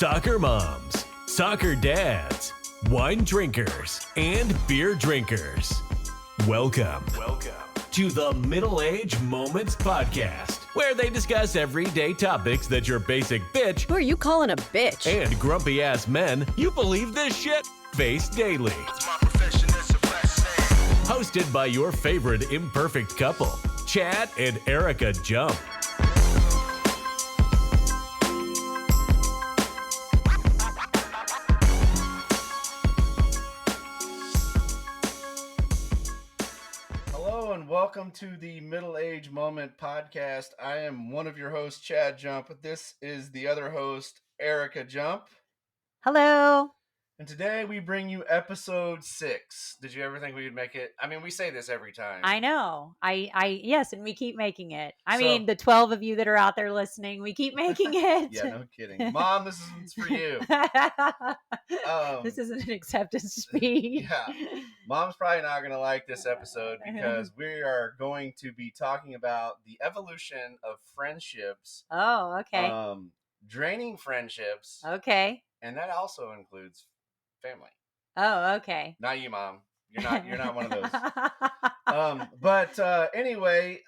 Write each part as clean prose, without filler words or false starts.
soccer moms, soccer dads, wine drinkers, and beer drinkers. Welcome to the Middle Age Moments Podcast, where they discuss everyday topics that your basic bitch Who are you calling a bitch? and grumpy ass men you believe this shit face daily. Hosted by your favorite imperfect couple, Chad and Erika Jump. Hello and welcome to the Middle Age Moment Podcast. I am one of your hosts, Chad Jump. This is the other host, Erika Jump. Hello. And today we bring you episode 6. Did you ever think we would make it? I mean, we say this every time. I know. Yes, and we keep making it. I So- mean, the 12 of you that are out there listening, we keep making it. Yeah, no kidding. Mom, this is for you. This isn't an acceptance speech. Yeah. Mom's probably not going to like this episode because we are going to be talking about the evolution of friendships. Oh, okay. Draining friendships. Okay. And that also includes family. Oh, okay. Not you, Mom. You're not one of those. Anyway,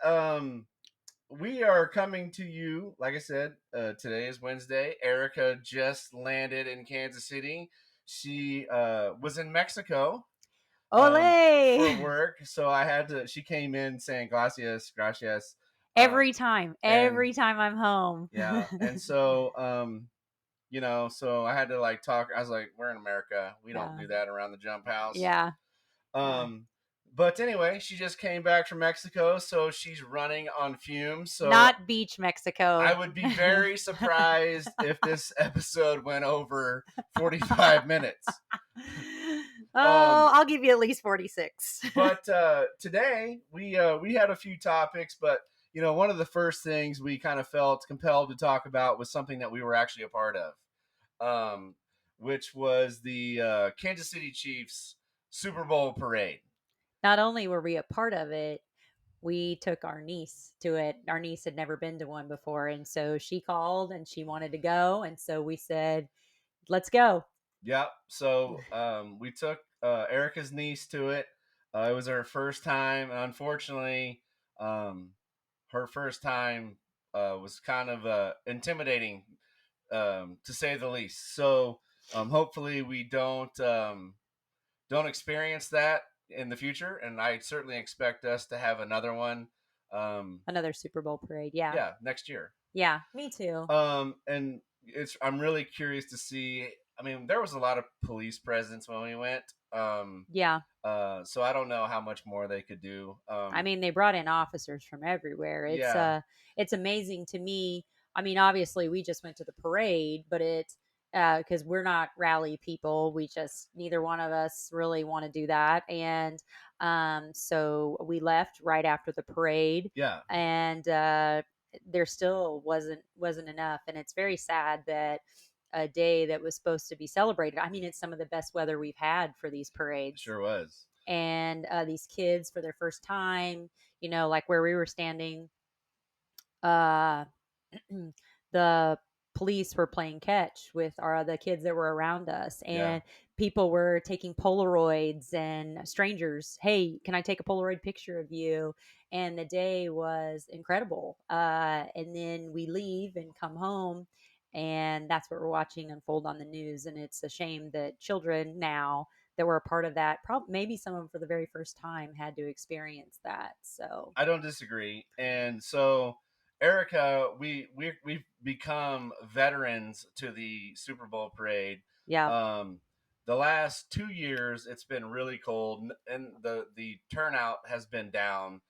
we are coming to you. Like I said, today is Wednesday. Erika just landed in Kansas City. She was in Mexico Ole. for work, so she came in saying gracias. Every time I'm home. Yeah, and so so I had to talk. I was like, we're in America. We don't do that around the Jump house. Yeah. But anyway, she just came back from Mexico, so she's running on fumes. So Not beach Mexico. I would be very surprised if this episode went over 45 minutes. I'll give you at least 46. But today we had a few topics, but one of the first things we kind of felt compelled to talk about was something that we were actually a part of, which was the Kansas City Chiefs Super Bowl parade. Not only were we a part of it, we took our niece to it. Our niece had never been to one before, and so she called and she wanted to go, and so we said, let's go. Yep. So we took Erika's niece to it. It was her first time, and unfortunately, her first time was kind of intimidating, to say the least. So hopefully we don't experience that in the future, and I certainly expect us to have another one. Another Super Bowl parade. Yeah, next year. Yeah, me too. And I'm really curious to see. I mean, there was a lot of police presence when we went. Yeah. So I don't know how much more they could do. I mean, they brought in officers from everywhere. It's amazing to me. I mean, obviously we just went to the parade, but it's because we're not rally people. Neither one of us really want to do that. And so we left right after the parade. Yeah. And there still wasn't enough. And it's very sad that a day that was supposed to be celebrated. I mean, it's some of the best weather we've had for these parades. Sure was. And these kids for their first time, like where we were standing, the police were playing catch with the kids that were around us, and people were taking Polaroids, and strangers, hey, can I take a Polaroid picture of you? And the day was incredible. And then we leave and come home, and that's what we're watching unfold on the news. And it's a shame that children now that were a part of that, maybe some of them for the very first time, had to experience that. So I don't disagree. And so, Erika, we've become veterans to the Super Bowl parade. Yeah. The last 2 years, it's been really cold, and the turnout has been down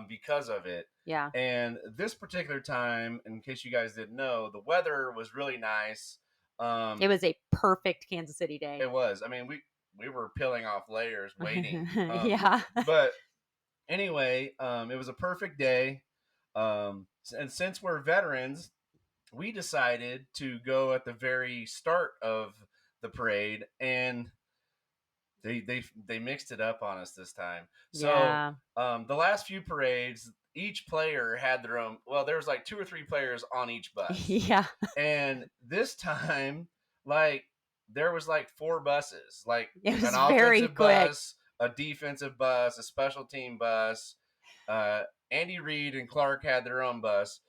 because of it. Yeah. And this particular time, in case you guys didn't know, the weather was really nice. It was a perfect Kansas City day. It was. I mean, we were peeling off layers waiting. Yeah. But anyway, it was a perfect day. And since we're veterans, we decided to go at the very start of the parade, and they mixed it up on us this time. So the last few parades, each player had their own. Well, there was like 2 or 3 players on each bus. Yeah. And this time, like there was like 4 buses, like It an was very offensive quick. bus, a defensive bus, a special team bus. Uh, Andy Reid and Clark had their own bus,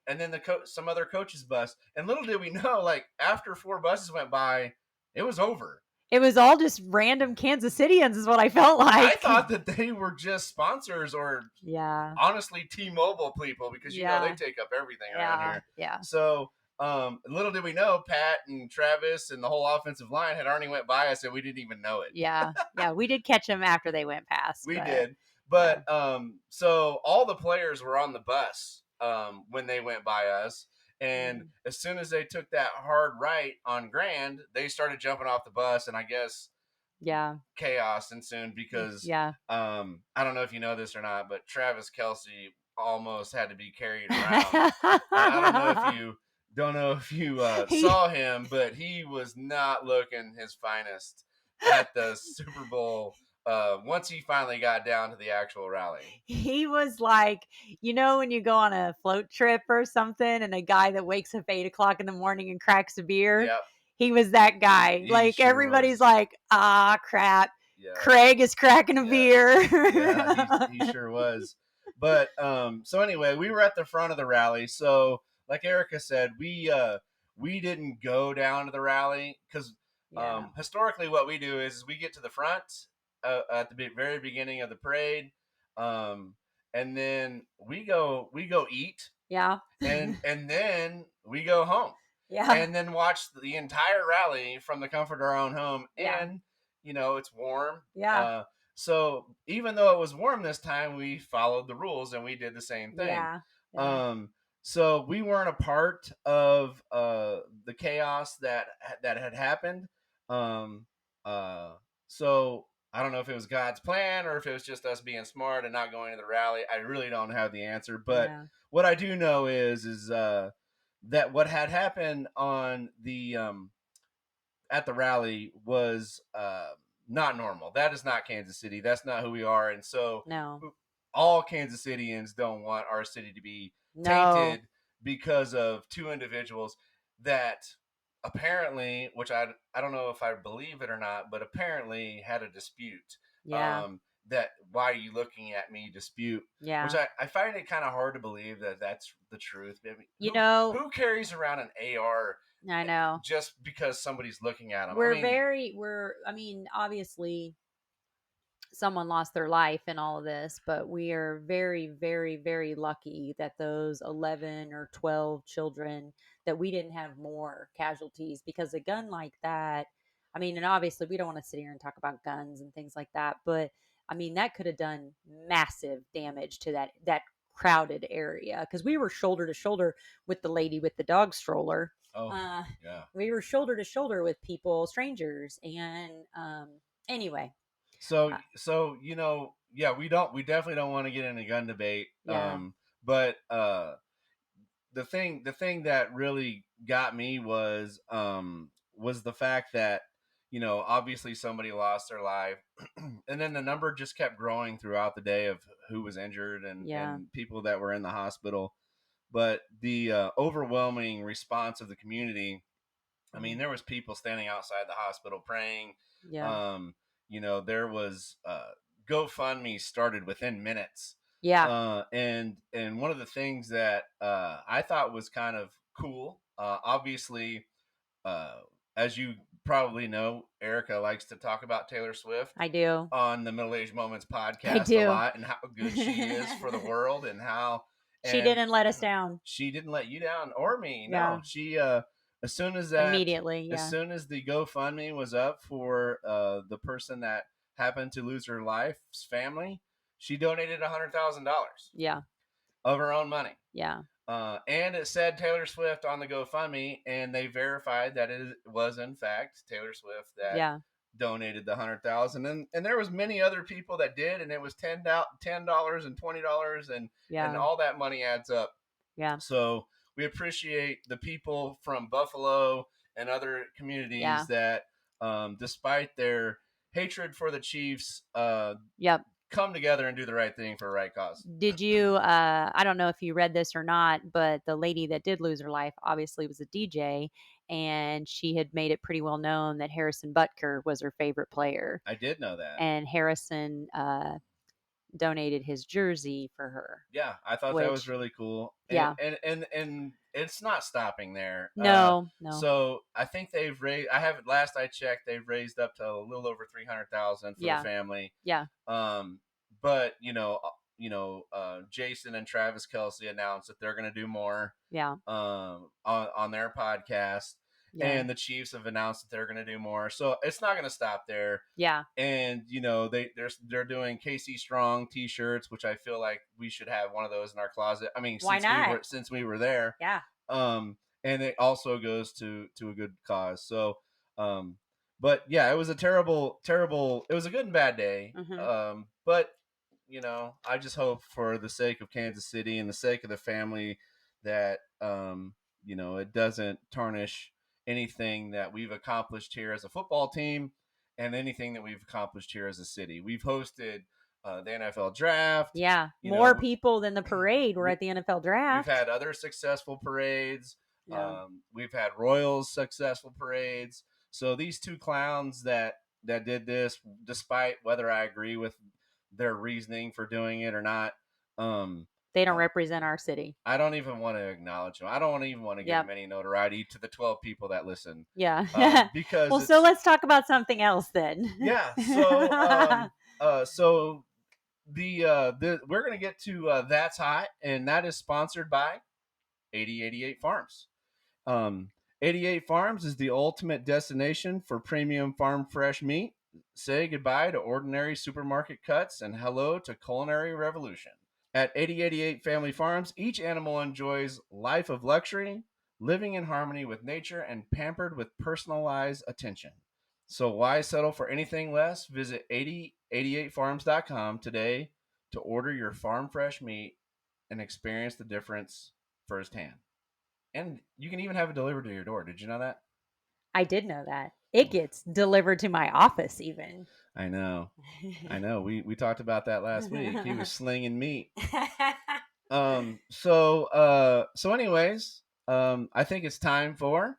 and then some other coach's bus. And little did we know, like after 4 buses went by, it was over. It was all just random Kansas Cityans is what I felt I like. thought that they were just sponsors or Yeah. honestly T-Mobile people, because you know they Yeah. take up everything around Yeah. here. Yeah. So little did we know, Pat and Travis and the whole offensive line had already went by us and we didn't even know it. Yeah. Yeah. We did catch them after they went past. We but, did. But so all the players were on the bus when they went by us. And as soon as they took that hard right on Grand, they started jumping off the bus, and I guess yeah. chaos ensued because Yeah. I don't know if you know this or not, but Travis Kelce almost had to be carried around. I don't know if you saw him, but he was not looking his finest at the Super Bowl once he finally got down to the actual rally. He was like, when you go on a float trip or something and a guy that wakes up 8:00 in the morning and cracks a beer. Yep. He was that guy. He like sure everybody's was. like, crap. Yeah. Craig is cracking a beer. Yeah, he sure was. But so anyway, we were at the front of the rally. So like Erika said, we didn't go down to the rally because historically what we do is we get to the front at the very beginning of the parade, and then we go eat. Yeah. and then we go home. Yeah. And then watch the entire rally from the comfort of our own home. Yeah. And it's warm. Yeah. So even though it was warm this time, we followed the rules and we did the same thing. Yeah. So we weren't a part of the chaos that had happened. So I don't know if it was God's plan or if it was just us being smart and not going to the rally. I really don't have the answer. But what I do know is that what had happened on the at the rally was not normal. That is not Kansas City. That's not who we are. And so all Kansas Cityans don't want our city to be tainted because of 2 individuals that apparently, which I don't know if I believe it or not, but apparently had a dispute. Yeah. That why are you looking at me dispute? Yeah. Which I find it kind of hard to believe that that's the truth. I mean, who carries around an AR? I know. Just because somebody's looking at them. Obviously someone lost their life in all of this, but we are very, very, very lucky that those 11 or 12 children, that we didn't have more casualties, because a gun like that, and obviously we don't want to sit here and talk about guns and things like that, but that could have done massive damage to that crowded area, because we were shoulder to shoulder with the lady with the dog stroller. We were shoulder to shoulder with people, strangers, and anyway. So we definitely don't want to get in a gun debate. But the thing that really got me was the fact that obviously somebody lost their life, and then the number just kept growing throughout the day of who was injured and people that were in the hospital. But the overwhelming response of the community, there was people standing outside the hospital praying. There was GoFundMe started within minutes. And one of the things that I thought was kind of cool, obviously, as you probably know, Erika likes to talk about Taylor Swift. I do. On the Middle Age Moments podcast a lot, and how good she is for the world, and how she didn't let us down. She didn't let you down or me. No, she as soon as immediately, as soon as the GoFundMe was up for the person that happened to lose her life's family, she donated $100,000. Yeah. Of her own money. Yeah. And it said Taylor Swift on the GoFundMe, and they verified that it was in fact Taylor Swift that donated the $100,000, and there was many other people that did, and it was $10 and $20, and all that money adds up. Yeah. So we appreciate the people from Buffalo and other communities that, despite their hatred for the Chiefs, come together and do the right thing for a right cause. Did you, I don't know if you read this or not, but the lady that did lose her life obviously was a DJ, and she had made it pretty well known that Harrison Butker was her favorite player. I did know that. And Harrison donated his jersey for her. Yeah, I thought that was really cool. Yeah. And it's not stopping there. No. So I think they've raised. Last I checked, they've raised up to a little over 300,000 for the family. Yeah. But Jason and Travis Kelce announced that they're going to do more. Yeah. On their podcast. Yeah. And the Chiefs have announced that they're going to do more. So it's not going to stop there. Yeah. And they're doing KC Strong T-shirts, which I feel like we should have one of those in our closet. I mean, since we were there. Yeah. And it also goes to a good cause. So, but yeah, it was a terrible. It was a good and bad day. Mm-hmm. But I just hope for the sake of Kansas City and the sake of the family that it doesn't tarnish anything that we've accomplished here as a football team and anything that we've accomplished here as a city. We've hosted the NFL draft. Yeah. More people than the parade were at the NFL draft. We've had other successful parades. Yeah. We've had Royals successful parades. So these two clowns that did this, despite whether I agree with their reasoning for doing it or not, they don't represent our city. I don't even want to acknowledge them. I don't even want to give them any notoriety to the 12 people that listen. Yeah. Because so let's talk about something else then. Yeah. So we're going to get to That's Hot, and that is sponsored by 8088 Farms. 88 Farms is the ultimate destination for premium farm fresh meat. Say goodbye to ordinary supermarket cuts and hello to culinary revolution. At 8088 Family Farms, each animal enjoys life of luxury, living in harmony with nature and pampered with personalized attention. So why settle for anything less? Visit 8088farms.com today to order your farm fresh meat and experience the difference firsthand. And you can even have it delivered to your door. Did you know that? I did know that. It gets delivered to my office even. I know. We talked about that last week. He was slinging meat. So anyways, I think it's time for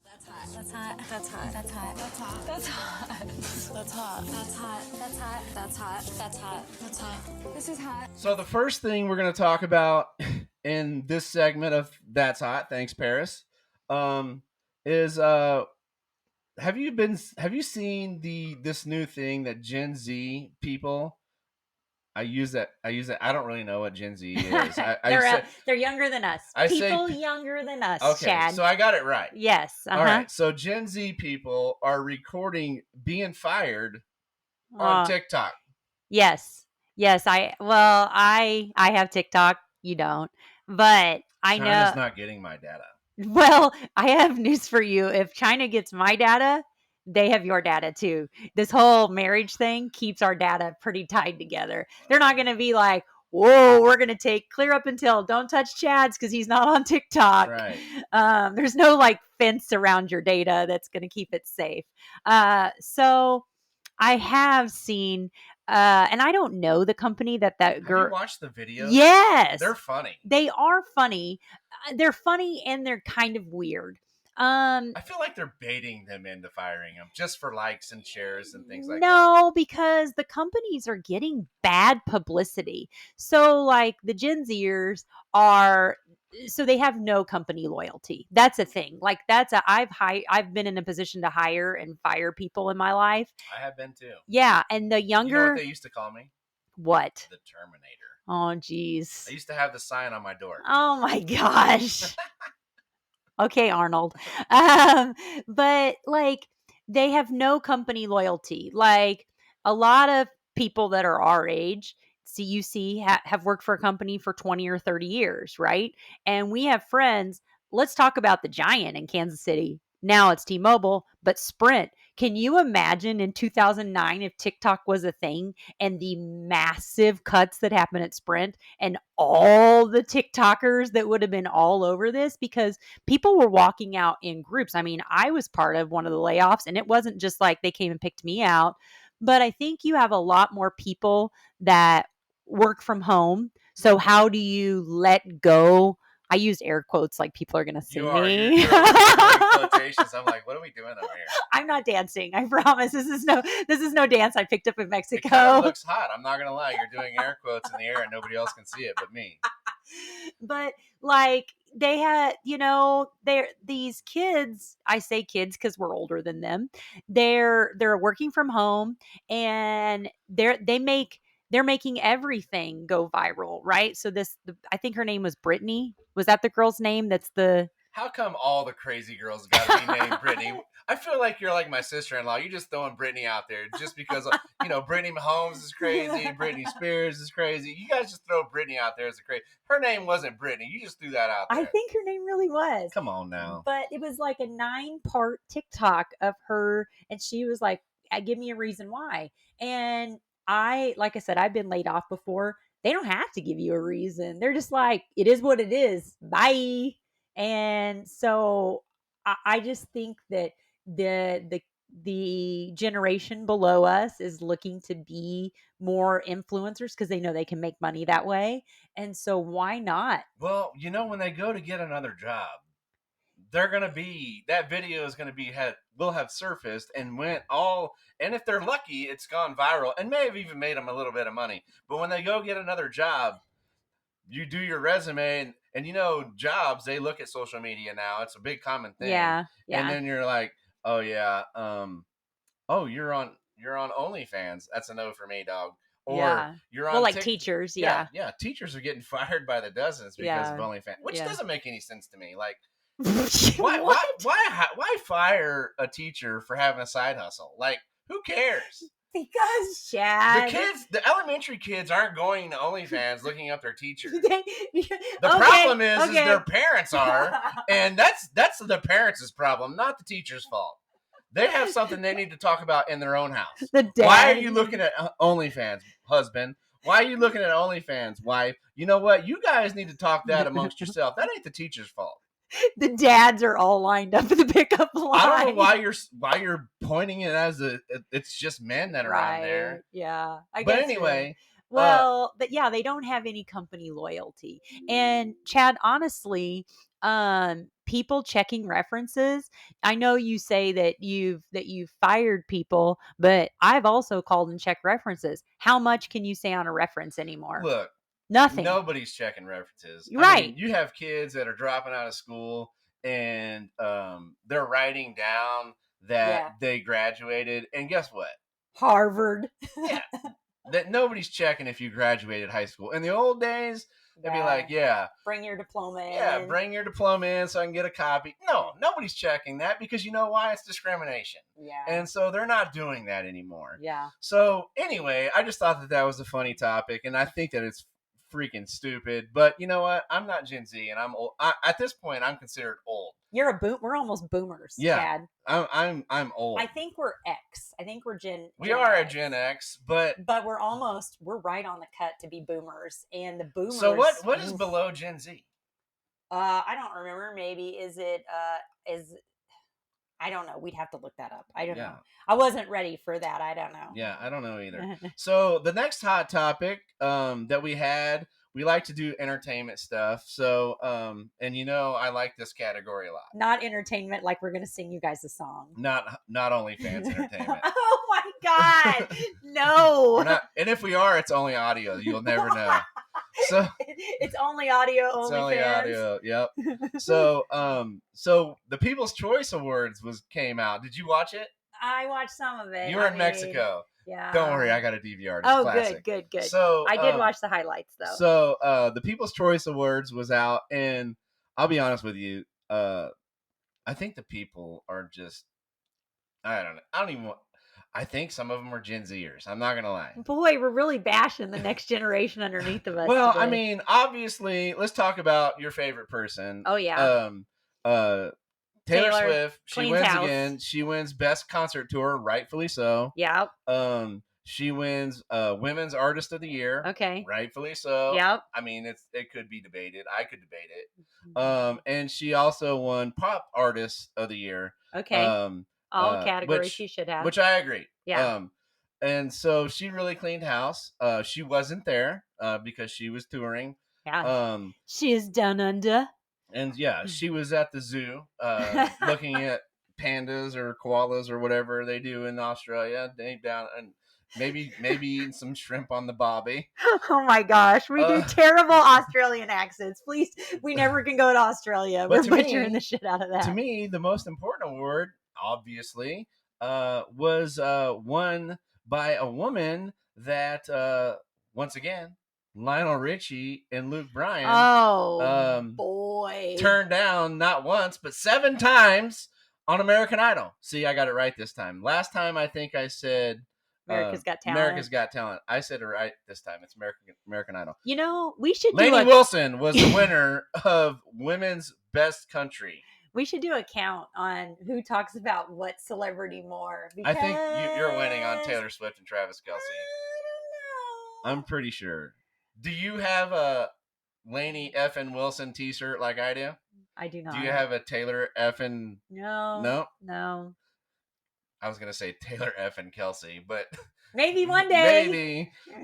That's hot. That's hot. That's hot. That's hot. That's hot. That's hot. That's hot. That's hot. That's hot. That's hot. That's hot. That's hot. This is hot. So the first thing we're going to talk about in this segment of That's Hot, thanks Paris, is have you seen this new thing that Gen Z people? I use that. I don't really know what Gen Z is. They're younger than us. Younger than us. Okay, Chad. So I got it right. Yes. All right. So Gen Z people are recording being fired on TikTok. Yes. I have TikTok. You don't, but I know China's not getting my data. Well, I have news for you. If China gets my data, they have your data too. This whole marriage thing keeps our data pretty tied together. They're not going to be like, whoa, we're going to take clear up until don't touch Chad's because he's not on TikTok. Right. There's no like fence around your data that's going to keep it safe. So I have seen, and I don't know the company that girl. Have you watched the videos? Yes. They're funny. They are funny. They're funny and they're kind of weird. I feel like they're baiting them into firing them just for likes and shares and things like that. No, because the companies are getting bad publicity. So like the Gen Zers so they have no company loyalty. That's a thing. Like I've been in a position to hire and fire people in my life. I have been too. Yeah, and the younger, you know what they used to call me? What? The Terminator. Oh, geez. I used to have the sign on my door. Oh my gosh. Okay, Arnold. But like they have no company loyalty. Like a lot of people that are our age, have worked for a company for 20 or 30 years, right? And we have friends. Let's talk about the giant in Kansas City. Now it's T-Mobile, but Sprint. Can you imagine in 2009 if TikTok was a thing and the massive cuts that happened at Sprint and all the TikTokers that would have been all over this because people were walking out in groups. I mean, I was part of one of the layoffs and it wasn't just like they came and picked me out, But I think you have a lot more people that work from home. So how do you let go? I used air quotes like people are going to see You're me. doing quotations. I'm like, what are we doing over here? I'm not dancing. I promise. This is no dance I picked up in It kind of Mexico. looks hot. I'm not gonna lie. You're doing air quotes in the air, and nobody else can see it but me. But like they had, they're these kids, I say kids because we're older than them. They're working from home, and they're making everything go viral, right? So I think her name was Brittany. Was that the girl's name? That's the How come all the crazy girls got to be named Brittany? I feel like you're like my sister-in-law. You're just throwing Brittany out there just because, Brittany Mahomes is crazy. Britney Spears is crazy. You guys just throw Brittany out there as a crazy. Her name wasn't Brittany. You just threw that out there. I think her name really was. Come on now. But it was like a 9-part TikTok of her, and she was like, give me a reason why. And like I said, I've been laid off before. They don't have to give you a reason. They're just like, it is what it is. Bye. And so I just think that the generation below us is looking to be more influencers because they know they can make money that way. And so why not? Well, when they go to get another job, they're gonna be that video is gonna be will have surfaced and and if they're lucky, it's gone viral and may have even made them a little bit of money. But when they go get another job, you do your resume and jobs, they look at social media now. It's a big common thing. Yeah. And then you're like, oh yeah, you're on OnlyFans. That's a no for me, dog. Or you're on teachers, yeah. Teachers are getting fired by the dozens because of Yeah. OnlyFans, which Yeah. doesn't make any sense to me. Like, What? why fire a teacher for having a side hustle? Like, who cares? Because Chad, The elementary kids aren't going to OnlyFans looking up their teacher. The Problem is their parents are, and that's the parents' problem, not the teacher's fault. They have something they need to talk about in their own house. Why are you looking at OnlyFans, husband? Why are you looking at OnlyFans, wife? You know what? You guys need to talk that amongst yourself. That ain't the teacher's fault. The dads are all lined up in the pickup line. I don't know why you're pointing it as it's just men that are on there. Yeah. But anyway. Well, but yeah, they don't have any company loyalty. And Chad, honestly, people checking references. I know you say that you've fired people, but I've also called and checked references. How much can you say on a reference anymore? Look. Nothing. Nobody's checking references. Right. I mean, you have kids that are dropping out of school and they're writing down that they graduated. And guess what? Harvard. Yeah. That nobody's checking if you graduated high school. In the old days, they'd be like, bring your diploma in. Yeah, bring your diploma in so I can get a copy. No, nobody's checking that because you know why? It's discrimination. Yeah. And so they're not doing that anymore. Yeah. So anyway, I just thought that was a funny topic, and I think that it's freaking stupid. But you know what? I'm not Gen Z, and I'm old. At this point, I'm considered old. You're we're almost boomers, Chad. I'm old. I think we're X. I think we're We are a Gen X, but we're right on the cut to be boomers. And the boomers. So what is below Gen Z? I don't remember. Maybe is I don't know. We'd have to look that up. I don't know. I wasn't ready for that. I don't know. Yeah, I don't know either. So the next hot topic that we like to do entertainment stuff. So and I like this category a lot. Not entertainment like we're gonna sing you guys a song. Not OnlyFans entertainment. Oh my God. No. We're not, and if we are, it's only audio. You'll never know. So it's only audio. It's only audio. Yep. So so the People's Choice Awards came out. Did you watch it? I watched some of it. You were in Mexico. Yeah. Don't worry, I got a DVR. It's classic. Good. So I did watch the highlights though. So the People's Choice Awards was out, and I'll be honest with you, I think the people are just I think some of them are Gen Zers. I'm not gonna lie. Boy, we're really bashing the next generation underneath of us. Well, today. I mean, obviously, let's talk about your favorite person. Oh yeah. Taylor Swift. She wins house. again. She wins Best Concert Tour, rightfully so. Yep. She wins Women's Artist of the Year. Okay. Rightfully so. Yep. I mean, it could be debated. I could debate it. And she also won Pop Artist of the Year. Okay. All categories she should have. Which I agree. Yeah. And so she really cleaned house. She wasn't there because she was touring. Yeah. Um, She is down under. and yeah, she was at the zoo looking at pandas or koalas or whatever they do in Australia. They down and maybe eating some shrimp on the bobby. Oh my gosh, we do Uh, terrible Australian accents. Please, we never can go to Australia. But We're to butchering me- the shit out of that. To me, the most important award, obviously, was won by a woman that, once again, Lionel Richie and Luke Bryan Oh um, boy. turned down not once, but 7 times on American Idol. See, I got it right this time. Last time, I think I said America's Got Talent. America's Got Talent. I said it right this time. It's American Idol. You know, we should Lainey do Wilson was the winner of Women's Best Country. we should do a count on who talks about what celebrity more. I think you're winning on because- Taylor Swift and Travis Kelce. I don't know. I'm pretty sure. Do you have a Lainey F and Wilson T-shirt like I do? I do not. Do you have a Taylor F and No. no? I was gonna say Taylor F and Kelsey, but Maybe one day.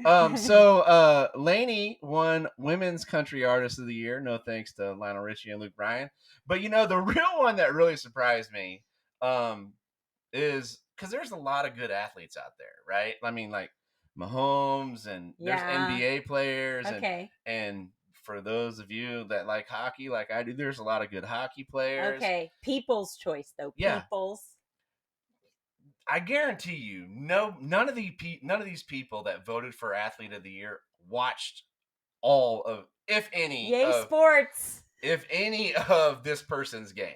maybe. So Lainey won Women's Country Artist of the Year. No thanks to Lionel Richie and Luke Bryan. But the real one that really surprised me is because there's a lot of good athletes out there, right? I mean, like Mahomes and there's NBA players Okay. and for those of you that like hockey like I do, there's a lot of good hockey players. Okay. People's choice though. Yeah. People's. I guarantee you, none of these people that voted for Athlete of the Year watched all of, if any, Yay of, sports. if any of this person's games.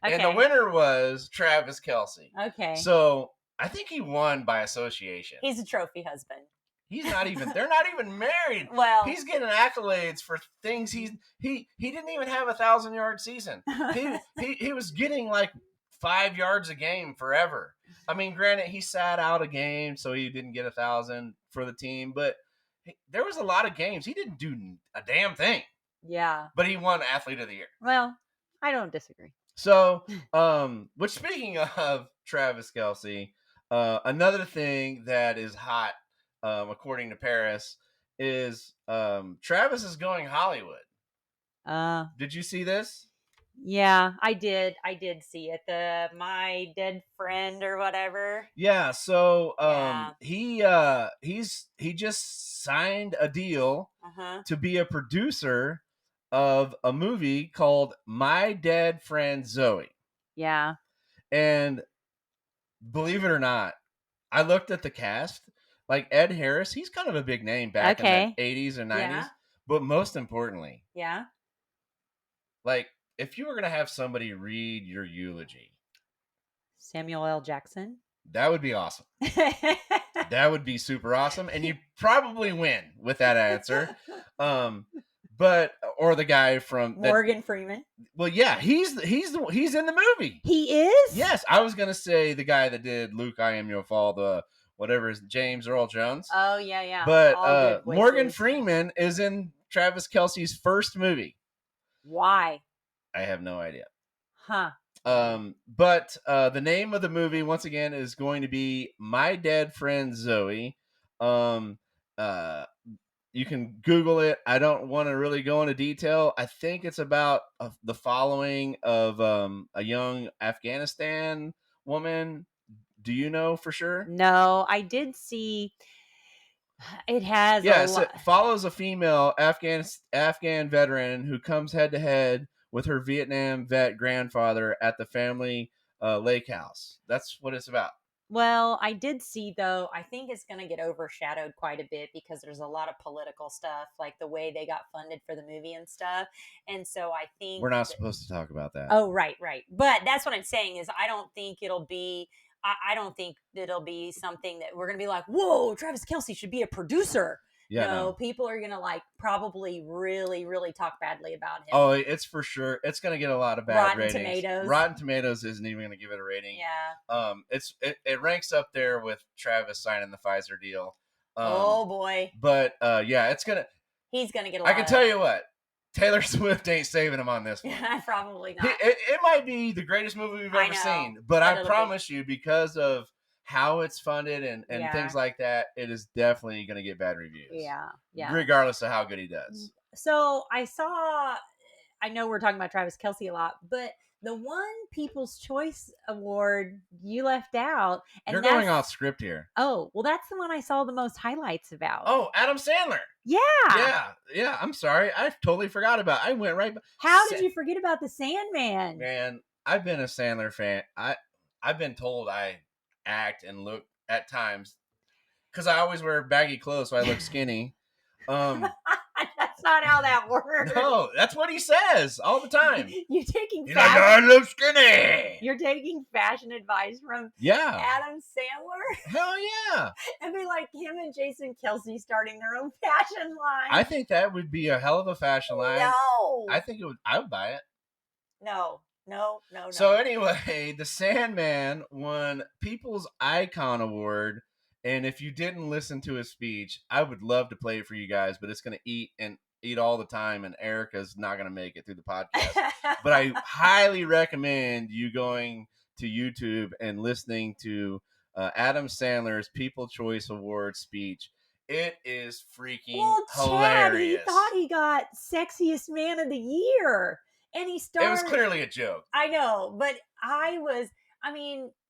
Okay. And the winner was Travis Kelce. Okay. So I think he won by association. He's a trophy husband. He's not even. They're not even married. Well, He's getting accolades for things he didn't even have 1,000-yard season. He was getting like 5 yards a game forever. I mean, granted, he sat out a game, so he didn't get 1,000 for the team. But there was a lot of games he didn't do a damn thing. yeah. But he won Athlete of the Year. Well, I don't disagree. So, which speaking of Travis Kelce, another thing that is hot, according to Paris, is Travis is going Hollywood. Did you see this? Yeah, I did. I did see it. The My Dead Friend or whatever. Yeah. So, Yeah. he just signed a deal Uh-huh. to be a producer of a movie called My Dead Friend Zoe. Yeah. And believe it or not, I looked at the cast. Like Ed Harris, he's kind of a big name back in the 80s and 90s. Yeah. But most importantly, Yeah. like if you were going to have somebody read your eulogy, Samuel L. Jackson. that would be awesome. That would be super awesome. And you'd probably win with that answer. But or the guy from Morgan Freeman. Well, yeah, he's in the movie. He is? Yes, I was gonna say the guy that did Luke, I Am Your Father, whatever is James Earl Jones. Oh, yeah, yeah. All But good Morgan voices. Freeman is in Travis Kelce's first movie. Why? I have no idea. Huh. But the name of the movie once again is going to be My Dead Friend Zoe. You can Google it. I don't want to really go into detail. I think it's about the following of a young Afghanistan woman. Do you know for sure? No, I did see it has Yes, it follows a female Afghan veteran who comes head to head with her Vietnam vet grandfather at the family lake house. That's what it's about. Well, I did see though, I think it's going to get overshadowed quite a bit because there's a lot of political stuff, like the way they got funded for the movie and stuff. And so I think We're not supposed to talk about that. Oh, right. But that's what I'm saying is I don't think it'll be something that we're going to be like, whoa, Travis Kelce should be a producer. Yeah, no, people are going to like probably really, really talk badly about him. Oh, it's for sure. It's going to get a lot of bad Rotten ratings. Tomatoes. Rotten Tomatoes isn't even going to give it a rating. Yeah. It ranks up there with Travis signing the Pfizer deal. Oh boy. But yeah, he's going to get a lot. I can tell you what, Taylor Swift ain't saving him on this one. Probably not. It might be the greatest movie we've ever seen, but I promise you, because of how it's funded and Yeah. things like that, it is definitely going to get bad reviews. Yeah. Yeah. Regardless of how good he does. So I know we're talking about Travis Kelce a lot, but the one People's Choice Award you left out. And You're going off script here. Oh, well, that's the one I saw the most highlights about. Oh, Adam Sandler. Yeah. Yeah. I'm sorry. I totally forgot about it. I went right. How did you forget about the Sandman? Man, I've been a Sandler fan. I've been told I act and look at times because I always wear baggy clothes, so I look skinny. That's not how that works. No, that's what he says all the time. You're taking He's like, I look skinny. You're taking fashion advice from Adam Sandler? Hell yeah. And be like him and Jason Kelce starting their own fashion line. I think that would be a hell of a fashion line. No. I think I would buy it. No. So anyway, the Sandman won People's Icon Award. And if you didn't listen to his speech, I would love to play it for you guys, but it's going to eat all the time, and Erika's not going to make it through the podcast. But I highly recommend you going to YouTube and listening to Adam Sandler's People's Choice Award speech. It is freaking hilarious. Chad, he thought he got Sexiest Man of the Year. And he started... It was clearly a joke. I know, but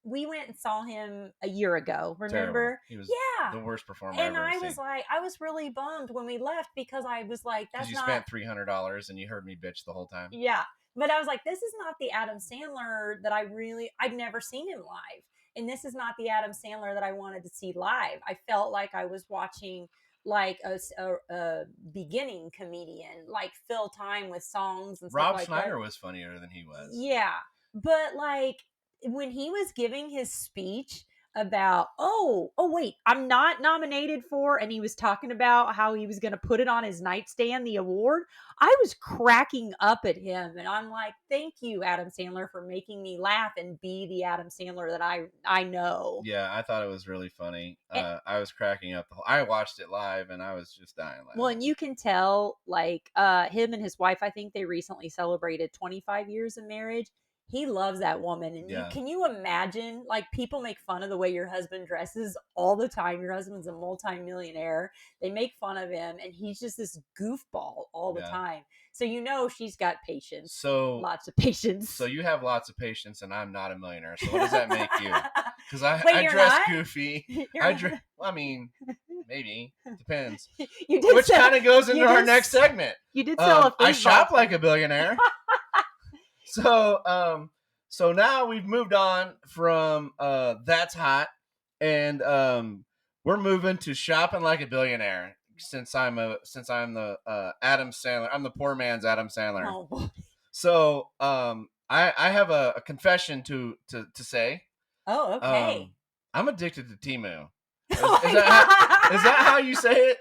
we went and saw him a year ago, remember? Terrible. He was the worst performer and I've ever seen. I was really bummed when we left because I was like, that's not... Because you spent $300 and you heard me bitch the whole time. Yeah, but I was like, this is not the Adam Sandler that I'd never seen him live. And this is not the Adam Sandler that I wanted to see live. I felt like I was watching like a beginning comedian, like fill time with songs and stuff Rob like Schneider that. was funnier than he was. Yeah, but like when he was giving his speech about, wait, I'm not nominated for, and he was talking about how he was going to put it on his nightstand, the award, I was cracking up at him. And I'm like, thank you, Adam Sandler, for making me laugh and be the Adam Sandler that I know. Yeah, I thought it was really funny. I was cracking up. I watched it live, and I was just dying laughing. Well, and you can tell, like, him and his wife, I think they recently celebrated 25 years of marriage. He loves that woman. And can you imagine, like, people make fun of the way your husband dresses all the time. Your husband's a multimillionaire. They make fun of him, and he's just this goofball all the time. So she's got patience. Lots of patience. So you have lots of patience, and I'm not a millionaire. So what does that make you? Because I dress not? goofy. Maybe. Depends. Which kind of goes into our next segment. You did sell a I shop like a billionaire. So now we've moved on from That's Hot, and we're moving to shopping like a billionaire. Since I'm the Adam Sandler, I'm the poor man's Adam Sandler. Oh boy. So I have a confession to say. Oh, okay. I'm addicted to Temu. Is that how you say it?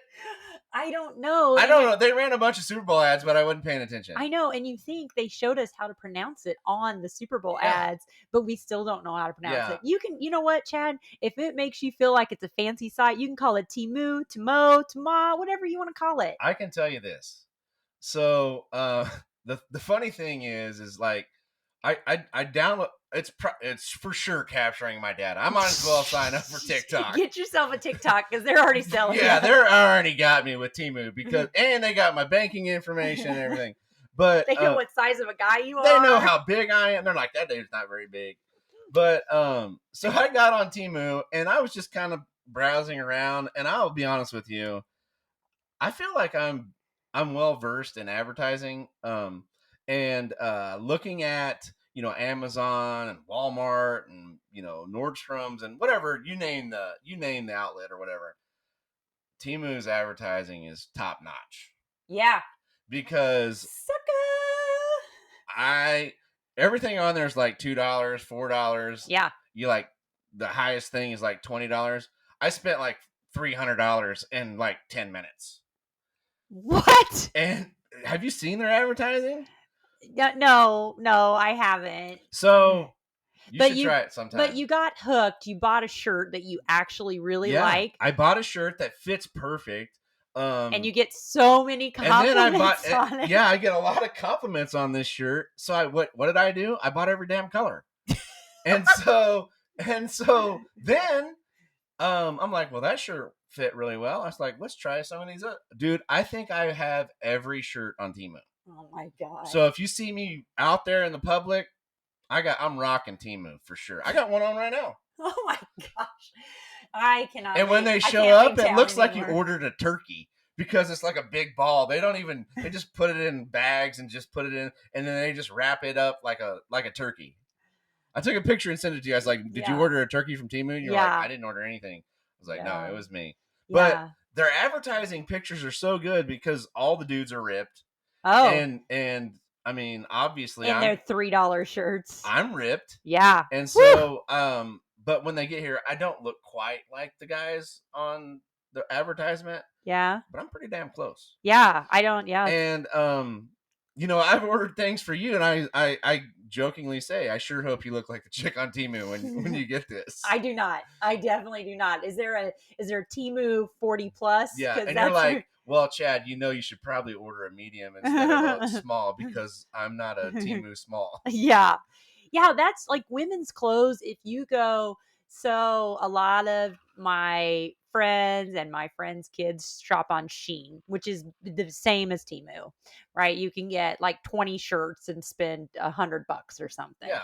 I don't know. I don't know. They ran a bunch of Super Bowl ads, but I wasn't paying attention. I know, and you think they showed us how to pronounce it on the Super Bowl ads, but we still don't know how to pronounce it. You know what, Chad? If it makes you feel like it's a fancy site, you can call it Temu, Temo, Tama, whatever you want to call it. I can tell you this. So the funny thing is like I download. It's for sure capturing my data. I might as well sign up for TikTok. Get yourself a TikTok because they're already selling. Yeah, they're already got me with Temu and they got my banking information and everything. But they know what size of a guy you are. They know how big I am. They're like, that dude's not very big. But so I got on Temu and I was just kind of browsing around, and I'll be honest with you, I feel like I'm well versed in advertising. And looking at Amazon and Walmart and Nordstrom's and whatever you name the outlet or whatever, Temu's advertising is top notch. Yeah, because everything on there is like $2, $4. Yeah, you like the highest thing is like $20. I spent like $300 in like 10 minutes. What? And have you seen their advertising? No, I haven't. So you should try it sometime. But you got hooked. You bought a shirt that you actually really like. I bought a shirt that fits perfect. And you get so many compliments on it. Yeah, I get a lot of compliments on this shirt. So what did I do? I bought every damn color. And so And so then I'm like, well, that shirt fit really well. I was like, let's try some of these up. Dude, I think I have every shirt on Temu. Oh my god. So if you see me out there in the public, I'm rocking Temu for sure. I got one on right now. Oh my gosh. I cannot. And when they show up, it looks like you ordered a turkey because it's like a big ball. They just put it in bags and just put it in, and then they just wrap it up like a turkey. I took a picture and sent it to you. I was like, did you order a turkey from Temu? And you're like, I didn't order anything. I was like, no, it was me. But their advertising pictures are so good because all the dudes are ripped. Oh. And I mean, obviously, and they're $3 shirts. I'm ripped. Yeah. And so, but when they get here, I don't look quite like the guys on the advertisement. Yeah. But I'm pretty damn close. Yeah. I don't. Yeah. And, I've ordered things for you, and I jokingly say, I sure hope you look like the chick on Temu when you get this. I do not. I definitely do not. Is there a Temu 40 plus? Yeah. And you're like, well, Chad, you should probably order a medium instead of a small because I'm not a Temu small. Yeah. Yeah. That's like women's clothes. If you go, so a lot of my friends and my friends' kids shop on Shein, which is the same as Temu, right? You can get like 20 shirts and spend $100 or something. Yeah.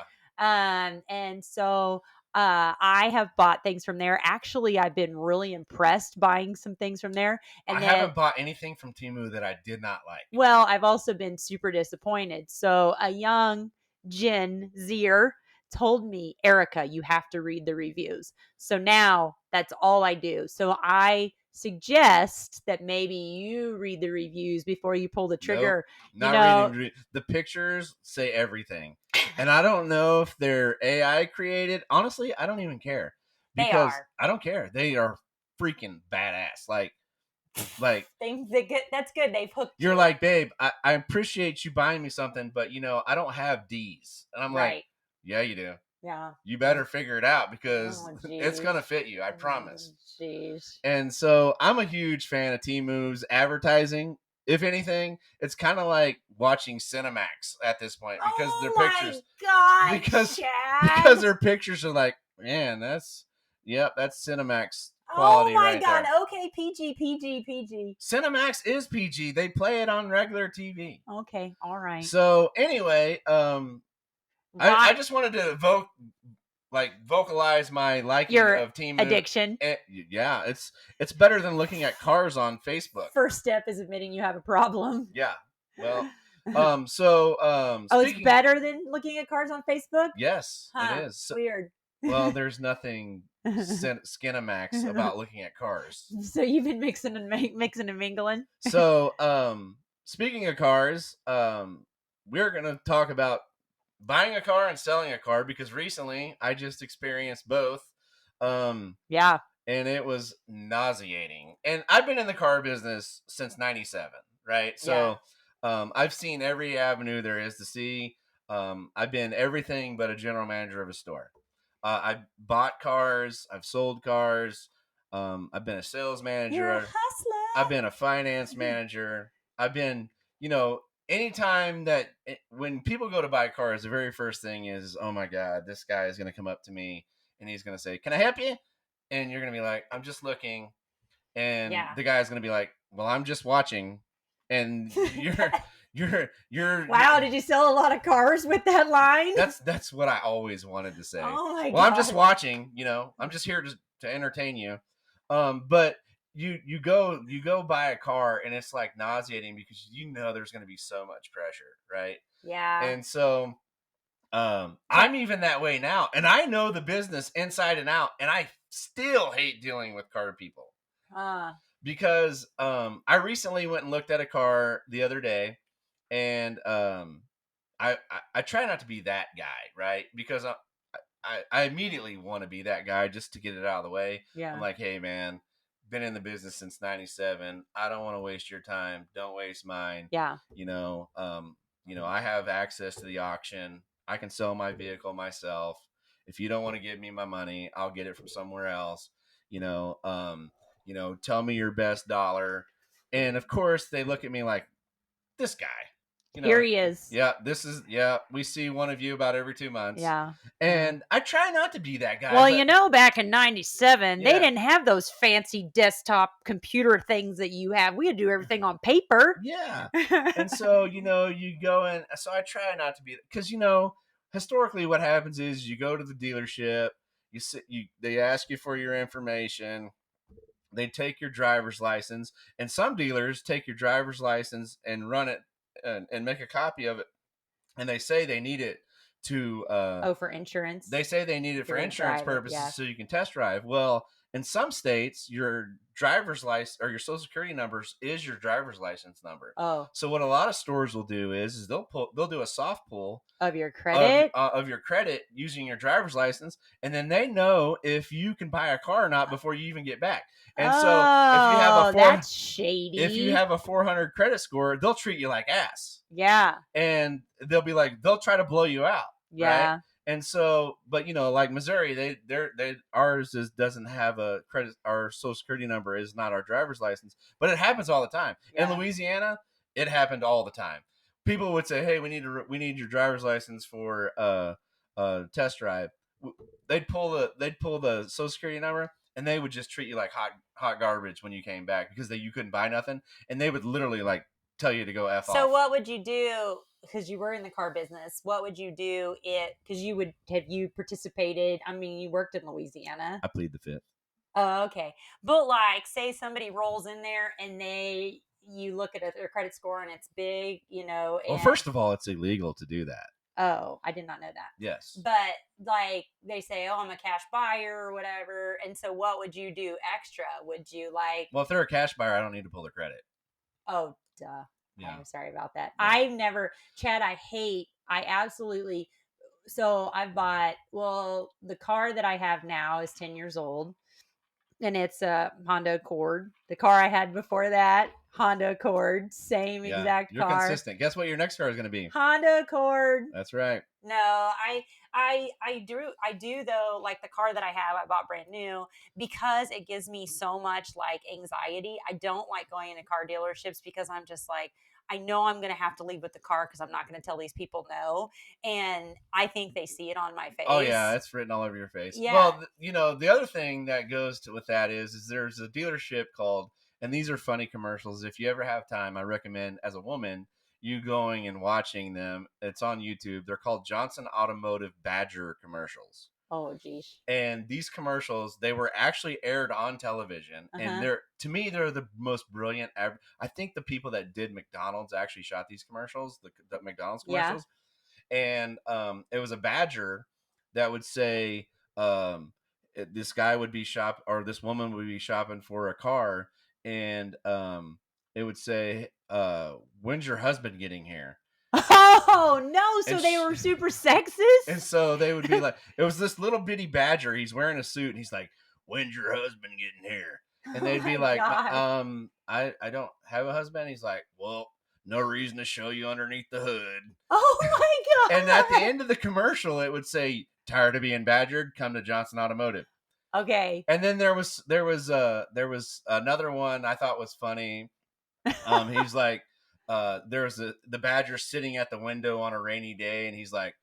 And so I have bought things from there. Actually, I've been really impressed buying some things from there. And I haven't bought anything from Temu that I did not like. Well, I've also been super disappointed. So a young Gen Zer told me, Erika, you have to read the reviews. So now that's all I do. So I suggest that maybe you read the reviews before you pull the trigger. Nope, not reading. The pictures say everything. And I don't know if they're AI created. Honestly, I don't even care. Because I don't care. They are freaking badass. Like they get, that's good. They've hooked you're like, babe, I appreciate you buying me something, but I don't have D's. And I'm like, yeah, you do. Yeah. You better figure it out because it's going to fit you. I promise. Jeez. And so I'm a huge fan of Temu's advertising. If anything, it's kind of like watching Cinemax at this point because their pictures. Because their pictures are like, man, that's Cinemax quality. Oh my god! There. Okay, PG. Cinemax is PG. They play it on regular TV. Okay, all right. So anyway, I just wanted to vocalize my liking of Temu addiction. Yeah, it's better than looking at cars on Facebook. First step is admitting you have a problem. Yeah. Well, it's better than looking at cars on Facebook? Yes, it is. So, weird. Well, there's nothing Skinamax about looking at cars. So you've been mixing and mingling. So, speaking of cars, we're going to talk about buying a car and selling a car because recently I just experienced both. Yeah. And it was nauseating. And I've been in the car business since 97, right? So I've seen every avenue there is to see. I've been everything but a general manager of a store. I've bought cars. I've sold cars. I've been a sales manager. You're a hustler. I've been a finance manager. I've been, anytime when people go to buy cars, the very first thing is, oh my God, this guy is going to come up to me and he's going to say, can I help you? And you're going to be like, I'm just looking. And the guy's going to be like, well, I'm just watching. And you're wow, did you sell a lot of cars with that line? That's what I always wanted to say. Oh my God. Well, I'm just watching, I'm just here to entertain you. But you go buy a car and it's like nauseating because there's going to be so much pressure, right? Yeah. And so I'm even that way now, and I know the business inside and out, and I still hate dealing with car people. Because I recently went and looked at a car the other day, and I try not to be that guy, right? Because I immediately want to be that guy just to get it out of the way. Yeah. I'm like, hey man, been in the business since 97. I don't want to waste your time. Don't waste mine. Yeah. I have access to the auction. I can sell my vehicle myself. If you don't want to give me my money, I'll get it from somewhere else. Tell me your best dollar. And of course they look at me like, this guy. Here he is. Yeah, we see one of you about every 2 months. Yeah. And I try not to be that guy. Well, back in 97, they Yeah. didn't have those fancy desktop computer things that you have. We had to do everything on paper. Yeah. And so, you go in. So I try not to be, because, historically what happens is you go to the dealership, they ask you for your information. They take your driver's license, and some dealers take your driver's license and run it and make a copy of it. And they say they need it to for insurance. They say they need it for insurance purposes, so you can test drive. Well, in some states, your driver's license or your social security numbers is your driver's license number. Oh. So what a lot of stores will do is they'll do a soft pull of your credit of your credit using your driver's license, and then they know if you can buy a car or not before you even get back. And so if you have that's shady. If you have a 400 credit score, they'll treat you like ass. Yeah. And they'll be like, they'll try to blow you out. Yeah. Right? And so, but like Missouri, ours doesn't have a credit. Our social security number is not our driver's license, but it happens all the time. Yeah. In Louisiana, it happened all the time. People would say, "Hey, we need your driver's license for test drive." They'd pull the social security number, and they would just treat you like hot garbage when you came back, because you couldn't buy nothing, and they would literally tell you to go F off. So what would you do? Because you were in the car business, what would you do because you participated? I mean, you worked in Louisiana. I plead the fifth. Oh, okay. But say somebody rolls in there and you look at their credit score and it's big, Well, first of all, it's illegal to do that. Oh, I did not know that. Yes. But they say, oh, I'm a cash buyer or whatever. And so what would you do extra? Would you Well, if they're a cash buyer, I don't need to pull their credit. Oh, duh. Yeah. I'm sorry about that. Yeah. I've never, Chad, I absolutely, so I've bought, the car that I have now is 10 years old, and it's a Honda Accord. The car I had before that, Honda Accord, same exact car. You're consistent. Guess what your next car is going to be? Honda Accord. That's right. No, I do though, the car that I have, I bought brand new because it gives me so much anxiety. I don't like going into car dealerships because I'm just I know I'm going to have to leave with the car because I'm not going to tell these people no. And I think they see it on my face. Oh yeah, it's written all over your face. Yeah. Well, the other thing that goes with that is there's a dealership called, and these are funny commercials. If you ever have time, I recommend, as a woman, you going and watching them. It's on YouTube. They're called Johnson Automotive Badger commercials. Oh, geez. And these commercials, they were actually aired on television. Uh-huh. And to me, they're the most brilliant ever. I think the people that did McDonald's actually shot these commercials, the McDonald's commercials. Yeah. And it was a badger that would say, this guy would be or this woman would be shopping for a car. And it would say, when's your husband getting here? Oh no! So they were super sexist. And so they would be like, it was this little bitty badger. He's wearing a suit, and he's like, "When's your husband getting here?" And they'd be like, I don't have a husband." He's like, "Well, no reason to show you underneath the hood." Oh my god! And at the end of the commercial, it would say, "Tired of being badgered? Come to Johnson Automotive." Okay. And then there was another one I thought was funny. He's like, there's the badger sitting at the window on a rainy day, and he's like,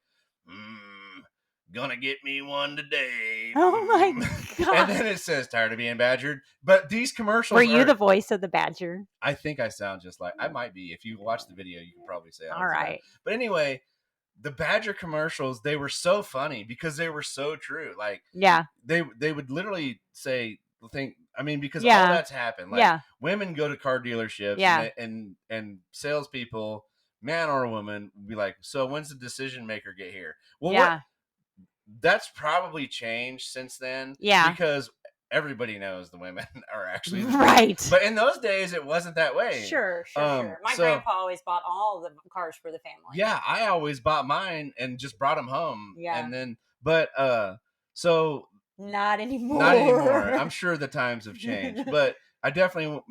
"Gonna get me one today." Oh my god! And then it says, "Tired of being badgered." But these commercials, were you the voice of the badger? I think I sound just like, I might be. If you watch the video, you can probably say. All right. But anyway, the badger commercials, they were so funny because they were so true. Yeah, they would literally say, because all that's happened. Women go to car dealerships, and salespeople, man or woman, would be like, "So when's the decision maker get here?" Well, that's probably changed since then. Yeah, because everybody knows the women are actually right. But in those days, it wasn't that way. Sure. My grandpa always bought all the cars for the family. Yeah, I always bought mine and just brought them home. Yeah, and then so. Not anymore. I'm sure the times have changed, but I definitely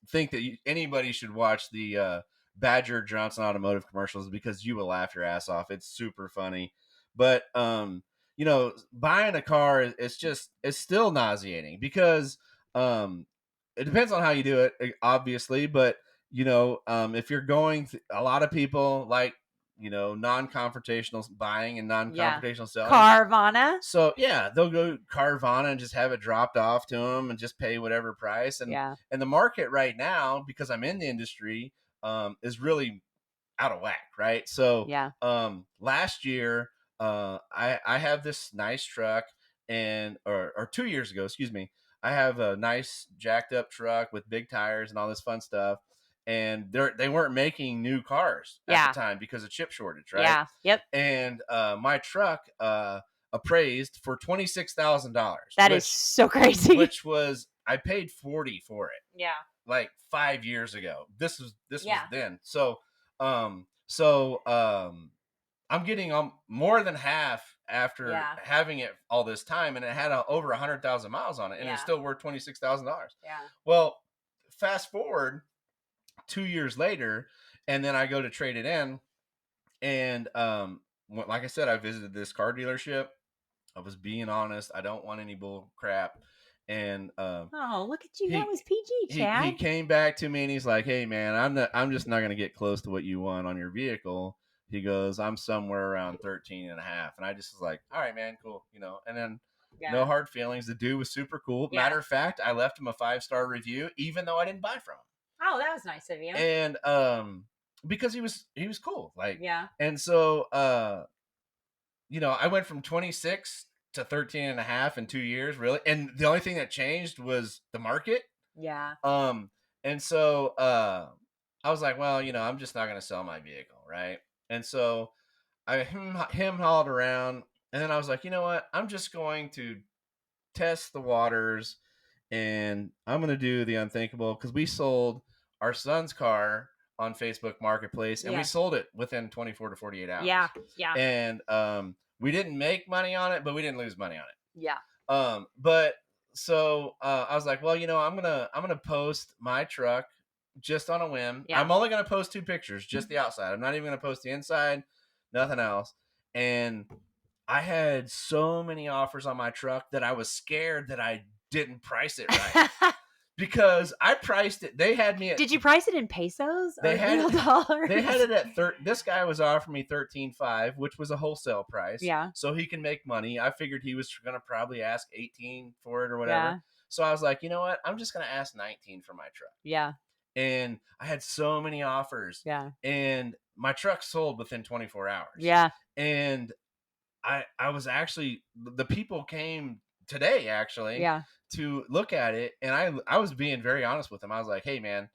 think that anybody should watch the Badger Johnson Automotive commercials because you will laugh your ass off. It's super funny. But buying a car, it's still nauseating because it depends on how you do it, obviously. But if you're going, a lot of people like, non-confrontational buying and non-confrontational selling. Carvana. So yeah, they'll go Carvana and just have it dropped off to them and just pay whatever price. And the market right now, because I'm in the industry, is really out of whack, right? So last year, I have this nice truck, and or 2 years ago, excuse me, I have a nice jacked up truck with big tires and all this fun stuff. And they weren't making new cars at the time because of chip shortage, right? Yeah. Yep. And my truck appraised for $26,000. That is so crazy. Which was, I paid $40,000 for it. Yeah. Like 5 years ago. This was then. So I'm getting more than half after having it all this time, and it had over 100,000 miles on it, and it's still worth $26,000. Yeah. Well, fast forward 2 years later, and then I go to trade it in, and like I said, I visited this car dealership. I was being honest. I don't want any bull crap. And oh, look at you! That was PG, Chad. He came back to me and he's like, "Hey, man, I'm just not going to get close to what you want on your vehicle." He goes, "I'm somewhere around 13 and a half," and I just was like, "All right, man, cool, And then no hard feelings. The dude was super cool. Yeah. Matter of fact, I left him a 5-star review, even though I didn't buy from him. Oh, that was nice of you. And because he was cool, like And so I went from 26 to 13 and a half in 2 years, really. And the only thing that changed was the market. Yeah. And so I was like, well, I'm just not going to sell my vehicle, right? And so I him-hawed around, and then I was like, you know what? I'm just going to test the waters, and I'm going to do the unthinkable, because we sold our son's car on Facebook Marketplace, and we sold it within 24 to 48 hours. Yeah, yeah. And we didn't make money on it, but we didn't lose money on it. Yeah. But so I was like, well, I'm gonna post my truck just on a whim. Yeah. I'm only gonna post 2 pictures, just the outside. I'm not even gonna post the inside, nothing else. And I had so many offers on my truck that I was scared that I didn't price it right. Because I priced it. They had me at... Did you price it in pesos or real dollars? They had it at... This guy was offering me $13,500, which was a wholesale price. Yeah. So he can make money. I figured he was going to probably ask $18,000 for it or whatever. Yeah. So I was like, you know what? I'm just going to ask $19,000 for my truck. Yeah. And I had so many offers. Yeah. And my truck sold within 24 hours. Yeah. And I was actually... The people came today, actually. Yeah. To look at it, and I was being very honest with him. I was like, hey, man,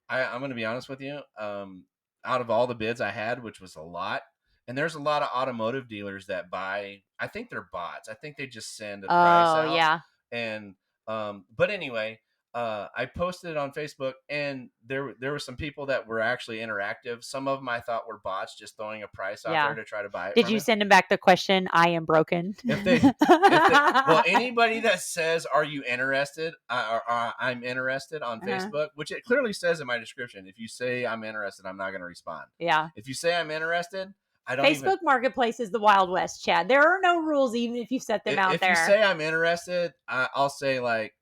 I'm going to be honest with you. Out of all the bids I had, which was a lot, and there's a lot of automotive dealers that buy, I think they're bots. I think they just send a price out. Oh, yeah. And, but anyway, I posted it on Facebook, and there were some people that were actually interactive. Some of them I thought were bots, just throwing a price out there to try to buy it. Did you send them back the question, I am broken? Well, anybody that says, are you interested? I'm interested on Facebook, which it clearly says in my description. If you say I'm interested, I'm not going to respond. Yeah. If you say I'm interested, I don't Facebook Marketplace is the Wild West, Chad. There are no rules, even if you set them out there. If you say I'm interested, I'll say like,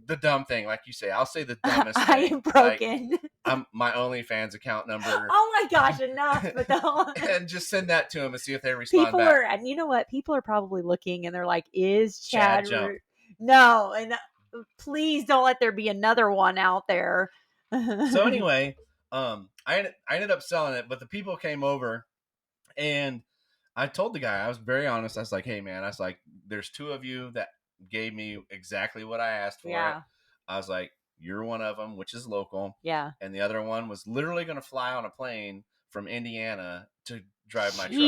the dumb thing, like you say. I'll say the dumbest thing. I am broken. Like, I'm my OnlyFans account number. Oh my gosh, enough! But and just send that to them and see if they respond back. And you know what? People are probably looking and they're like, "Is Chad?" No, and please don't let there be another one out there. So anyway, I ended up selling it, but the people came over, and I told the guy, I was very honest. I was like, "Hey, man," I was like, "There's 2 of you that gave me exactly what I asked for." Yeah. It. I was like, you're one of them, which is local. Yeah. And the other one was literally going to fly on a plane from Indiana to drive my truck.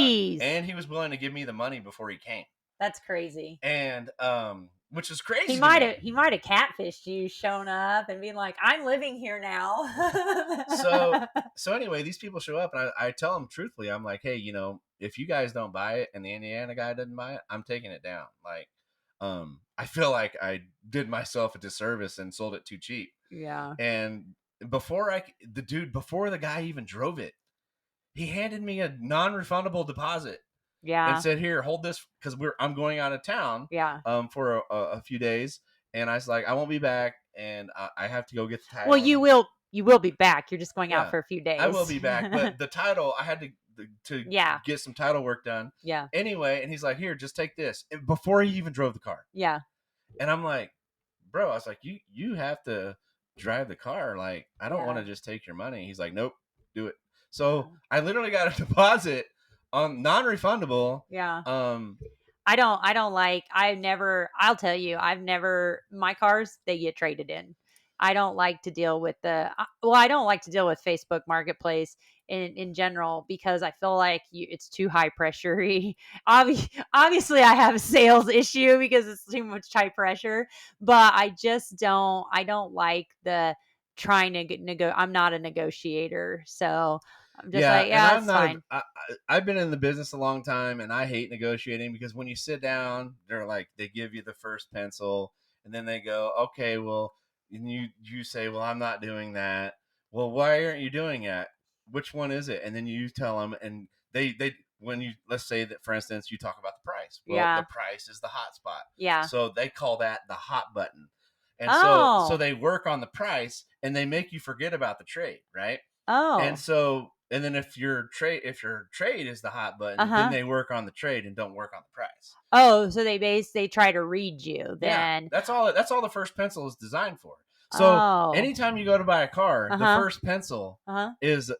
And he was willing to give me the money before he came. That's crazy. And which is crazy. He might have catfished you, shown up and being like, I'm living here now. So anyway, these people show up, and I tell them truthfully, I'm like, hey, if you guys don't buy it and the Indiana guy doesn't buy it, I'm taking it down. Like, I feel like I did myself a disservice and sold it too cheap. Yeah. And before the guy even drove it, he handed me a non-refundable deposit. Yeah. And said, here, hold this, because I'm going out of town. Yeah. For a few days. And I was like, I won't be back, and I have to go get the title. Well, you will be back. You're just going out Yeah, for a few days. I will be back. But the title, I had to Yeah. get some title work done. Yeah. Anyway, and he's like, here, just take this. And before he even drove the car. Yeah. And I'm like, bro, I was like, you have to drive the car. Like, I don't want to just take your money. He's like, nope, do it. So I literally got a deposit on non-refundable. Yeah. I'll tell you, my cars, they get traded in. I don't like to deal with I don't like to deal with Facebook Marketplace in general, because I feel like it's too high pressure. Obviously, I have a sales issue because it's too much high pressure, but I don't like the trying to I'm not a negotiator. So I'm just like, and I'm it's not. fine. I've been in the business a long time, and I hate negotiating because when you sit down, they're like, they give you the first pencil, and then they go, okay, well, and you say, well, I'm not doing that. Well, why aren't you doing it? Which one is it? And then you tell them, and they when you, let's say that, for instance, you talk about the price. Well, the price is the hot spot. Yeah. So they call that the hot button. And Oh. so they work on the price, and they make you forget about the trade, right? Oh. And then if your trade is the hot button, then they work on the trade and don't work on the price. Oh, so they try to read you then. Yeah, that's all the first pencil is designed for. So anytime you go to buy a car, the first pencil is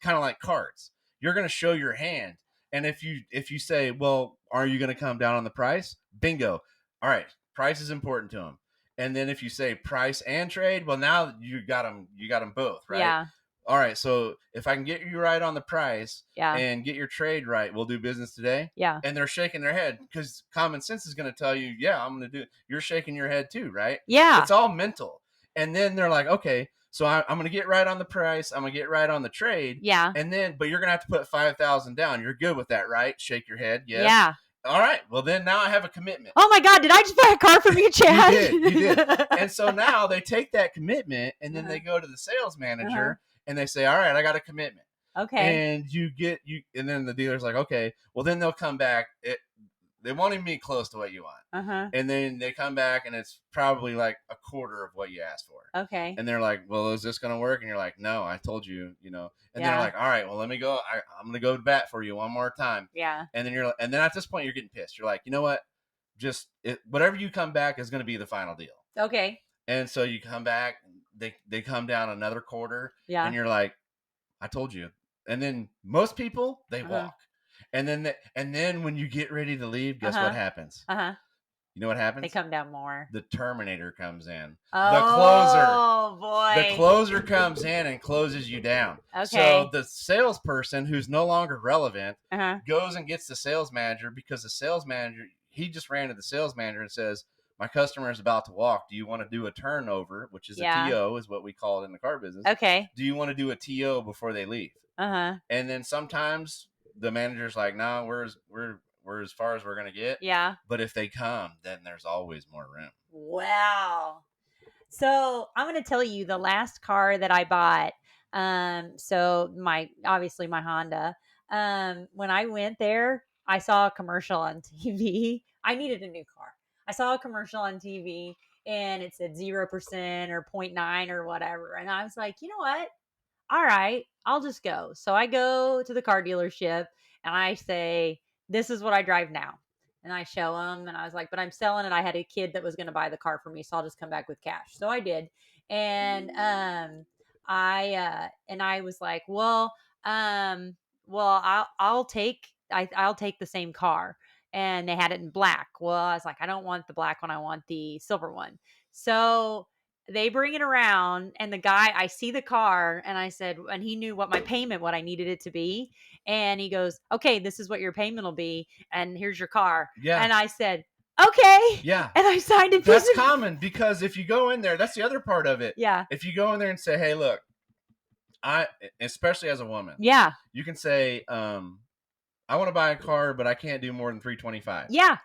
kind of like cards. You're going to show your hand, and if you say, well, are you going to come down on the price? Bingo. All right, price is important to them. And then if you say price and trade, well, now you got them both, right? Yeah. All right, so if I can get you right on the price Yeah. and get your trade right, we'll do business today. Yeah. And they're shaking their head because common sense is going to tell you, yeah, I'm going to do it. You're shaking your head too, right? Yeah. It's all mental. And then they're like, okay, so I'm going to get right on the price. I'm going to get right on the trade. Yeah. And then, but you're going to have to put $5,000 down. You're good with that, right? Shake your head. Yes. Yeah. All right. Well, then now I have a commitment. Oh my God. Did I just buy a car from you, Chad? You did. And so now they take that commitment and then they go to the sales manager. And they say, all right, I got a commitment. Okay. And and then the dealer's like, okay, well, then they'll come back. They won't even be close to what you want. And then they come back and it's probably like a quarter of what you asked for. Okay. And they're like, well, is this going to work? And you're like, no, I told you, And they're like, all right, well, let me go. I'm going to go to bat for you one more time. Yeah. And then at this point, you're getting pissed. You're like, you know what? Whatever you come back is going to be the final deal. Okay. And so you come back, they come down another quarter, and you're like, I told you. And then most people, they walk. And then when you get ready to leave, guess what happens? You know what happens? They come down more. The Terminator comes in. Oh, the closer. Oh boy. The closer comes in and closes you down. Okay. So the salesperson who's no longer relevant Uh-huh. goes and gets the sales manager, because the sales manager, he just ran to the sales manager and says, my customer is about to walk. Do you want to do a turnover, which is a TO, is what we call it in the car business. Okay. Do you want to do a TO before they leave? Uh-huh. And then sometimes the manager's like, no, we're as far as we're going to get. Yeah. But if they come, then there's always more room. Wow. So I'm going to tell you the last car that I bought. So obviously my Honda. When I went there, I saw a commercial on TV. I needed a new car. I saw a commercial on TV and it said 0% or 0.9 or whatever. And I was like, you know what? All right, I'll just go. So I go to the car dealership and I say, this is what I drive now. And I show them and I was like, but I'm selling it. I had a kid that was going to buy the car for me. So I'll just come back with cash. So I did. And I was like, well, I'll take the same car. And they had it in black. Well, I was like, I don't want the black one. I want the silver one. So they bring it around and I see the car and I said, and he knew what I needed it to be. And he goes, okay, this is what your payment will be. And here's your car. Yeah. And I said, okay. Yeah. And I signed it. That's common, because if you go in there, that's the other part of it. Yeah. If you go in there and say, hey, look, especially as a woman. Yeah. You can say, I want to buy a car, but I can't do more than $325. Yeah.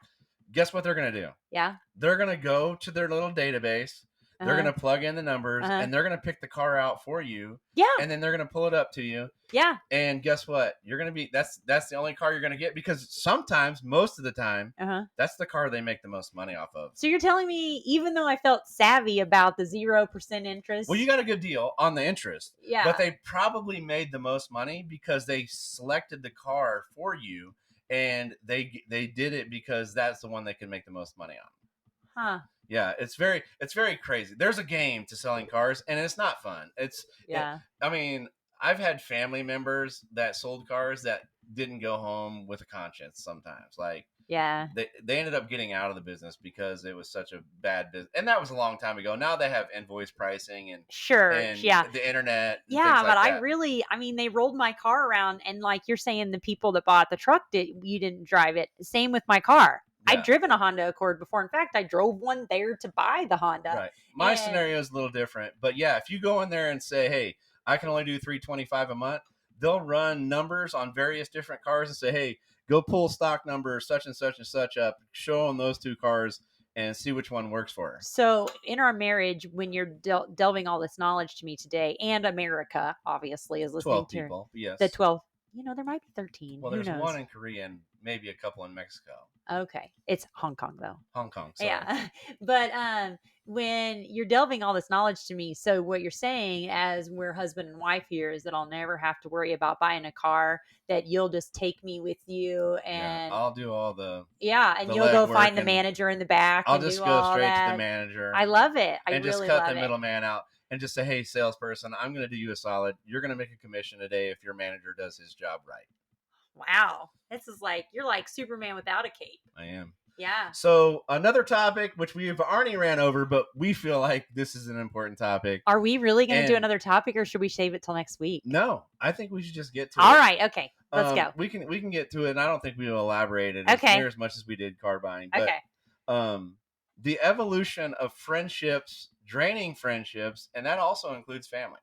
Guess what they're going to do? Yeah. They're going to go to their little database They're going to plug in the numbers and they're going to pick the car out for you. Yeah. And then they're going to pull it up to you. Yeah. And guess what? You're going to be, that's the only car you're going to get, because sometimes, most of the time, that's the car they make the most money off of. So you're telling me, even though I felt savvy about the 0% interest. Well, you got a good deal on the interest. Yeah. But they probably made the most money because they selected the car for you, and they did it because that's the one they can make the most money on. Huh. Yeah, it's very crazy. There's a game to selling cars, and it's not fun. I mean, I've had family members that sold cars that didn't go home with a conscience sometimes. Like, yeah, they ended up getting out of the business because it was such a bad business. And that was a long time ago. Now they have invoice pricing and the internet. Yeah, but I mean, they rolled my car around, and like you're saying, the people that bought the truck, you didn't drive it. Same with my car. Yeah. I'd driven a Honda Accord before. In fact, I drove one there to buy the Honda. Right. My scenario is a little different. But yeah, if you go in there and say, hey, I can only do $325 a month, they'll run numbers on various different cars and say, hey, go pull stock number such and such and such up, show them those two cars, and see which one works for her. So in our marriage, when you're delving all this knowledge to me today, and America obviously is listening 12 people, yes. The 12, there might be 13. Well, there's one in Korea and maybe a couple in Mexico. Okay. It's Hong Kong, though. Hong Kong. Sorry. Yeah. But when you're delving all this knowledge to me, so what you're saying, as we're husband and wife here, is that I'll never have to worry about buying a car, that you'll just take me with you, and I'll do all the and you'll go find the manager in the back. I'll just go straight to the manager. I love it. And just cut the middleman out and just say, hey, salesperson, I'm going to do you a solid. You're going to make a commission today if your manager does his job right. Wow. This is like, you're like Superman without a cape. I am. Yeah. So another topic, which we've already ran over, but we feel like this is an important topic. Are we really going to do another topic, or should we save it till next week? No, I think we should just get to it. All right. Okay. Let's go. We can get to it, and I don't think we will elaborate it near as much as we did car buying. But, the evolution of friendships, draining friendships, and that also includes family.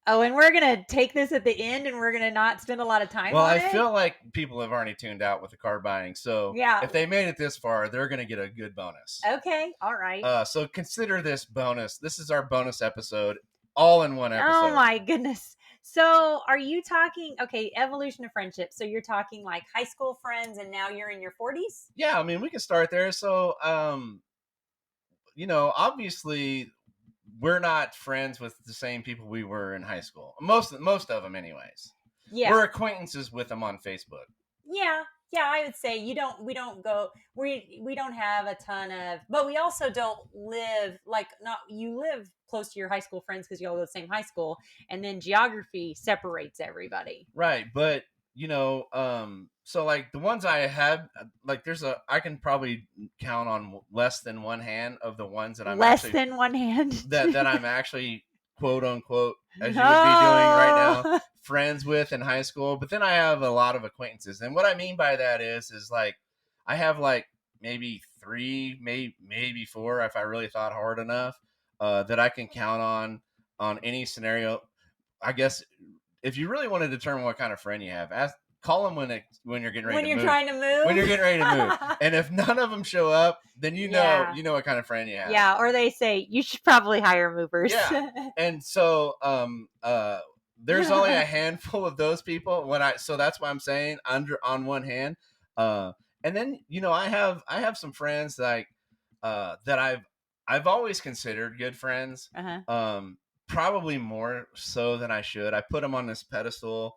Oh, and we're going to take this at the end, and we're going to not spend a lot of time on it? Well, I feel like people have already tuned out with the car buying. So if they made it this far, they're going to get a good bonus. Okay. All right. So consider this bonus. This is our bonus episode, all in one episode. Oh, my goodness. So are you talking, evolution of friendship. So you're talking like high school friends, and now you're in your 40s? Yeah. I mean, we can start there. So, obviously, we're not friends with the same people we were in high school. Most of them, anyways. Yeah, we're acquaintances with them on Facebook. Yeah, I would say we don't have a ton of, but we also don't live you live close to your high school friends because you all go to the same high school, and then geography separates everybody. Right, but so like the ones I have, like I can probably count on less than one hand of the ones that I'm one hand that I'm actually quote unquote, as you would be doing right now, friends with in high school. But then I have a lot of acquaintances, and what I mean by that is like I have like maybe 3, maybe 4 if I really thought hard enough, that I can count on any scenario. I guess if you really want to determine what kind of friend you have, call them when you're getting ready to move. When you're trying to move? When you're getting ready to move. And if none of them show up, then you know what kind of friend you have. Yeah, or they say, you should probably hire movers. Yeah. And so there's only a handful of those people so that's why I'm saying on one hand. And then, I have some friends that I've always considered good friends. Probably more so than I should. I put them on this pedestal.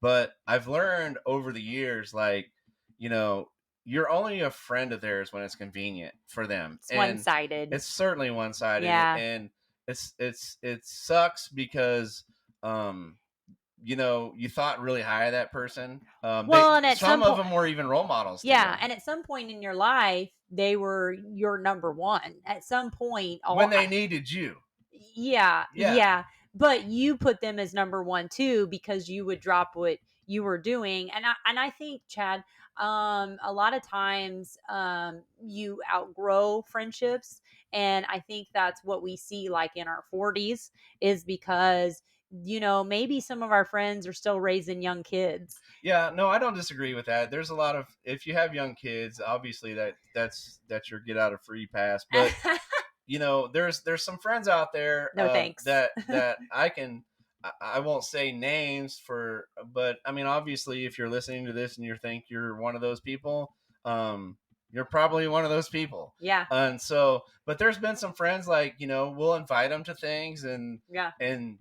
But I've learned over the years, like, you're only a friend of theirs when it's convenient for them. It's one-sided. It's certainly one-sided. Yeah. And it sucks because, you thought really high of that person. And some of them were even role models. Yeah. And at some point in your life, they were your number one. At some point. When they needed you. Yeah. But you put them as number one too, because you would drop what you were doing. And I think, Chad, a lot of times you outgrow friendships. And I think that's what we see like in our 40s, is because, maybe some of our friends are still raising young kids. Yeah, no, I don't disagree with that. There's a lot of, if you have young kids, obviously that's your get out of free pass. But there's some friends out there No thanks. that I won't say names for, but I mean, obviously, if you're listening to this and you think you're one of those people, you're probably one of those people. Yeah. And so, but there's been some friends like, we'll invite them to things Yeah. and,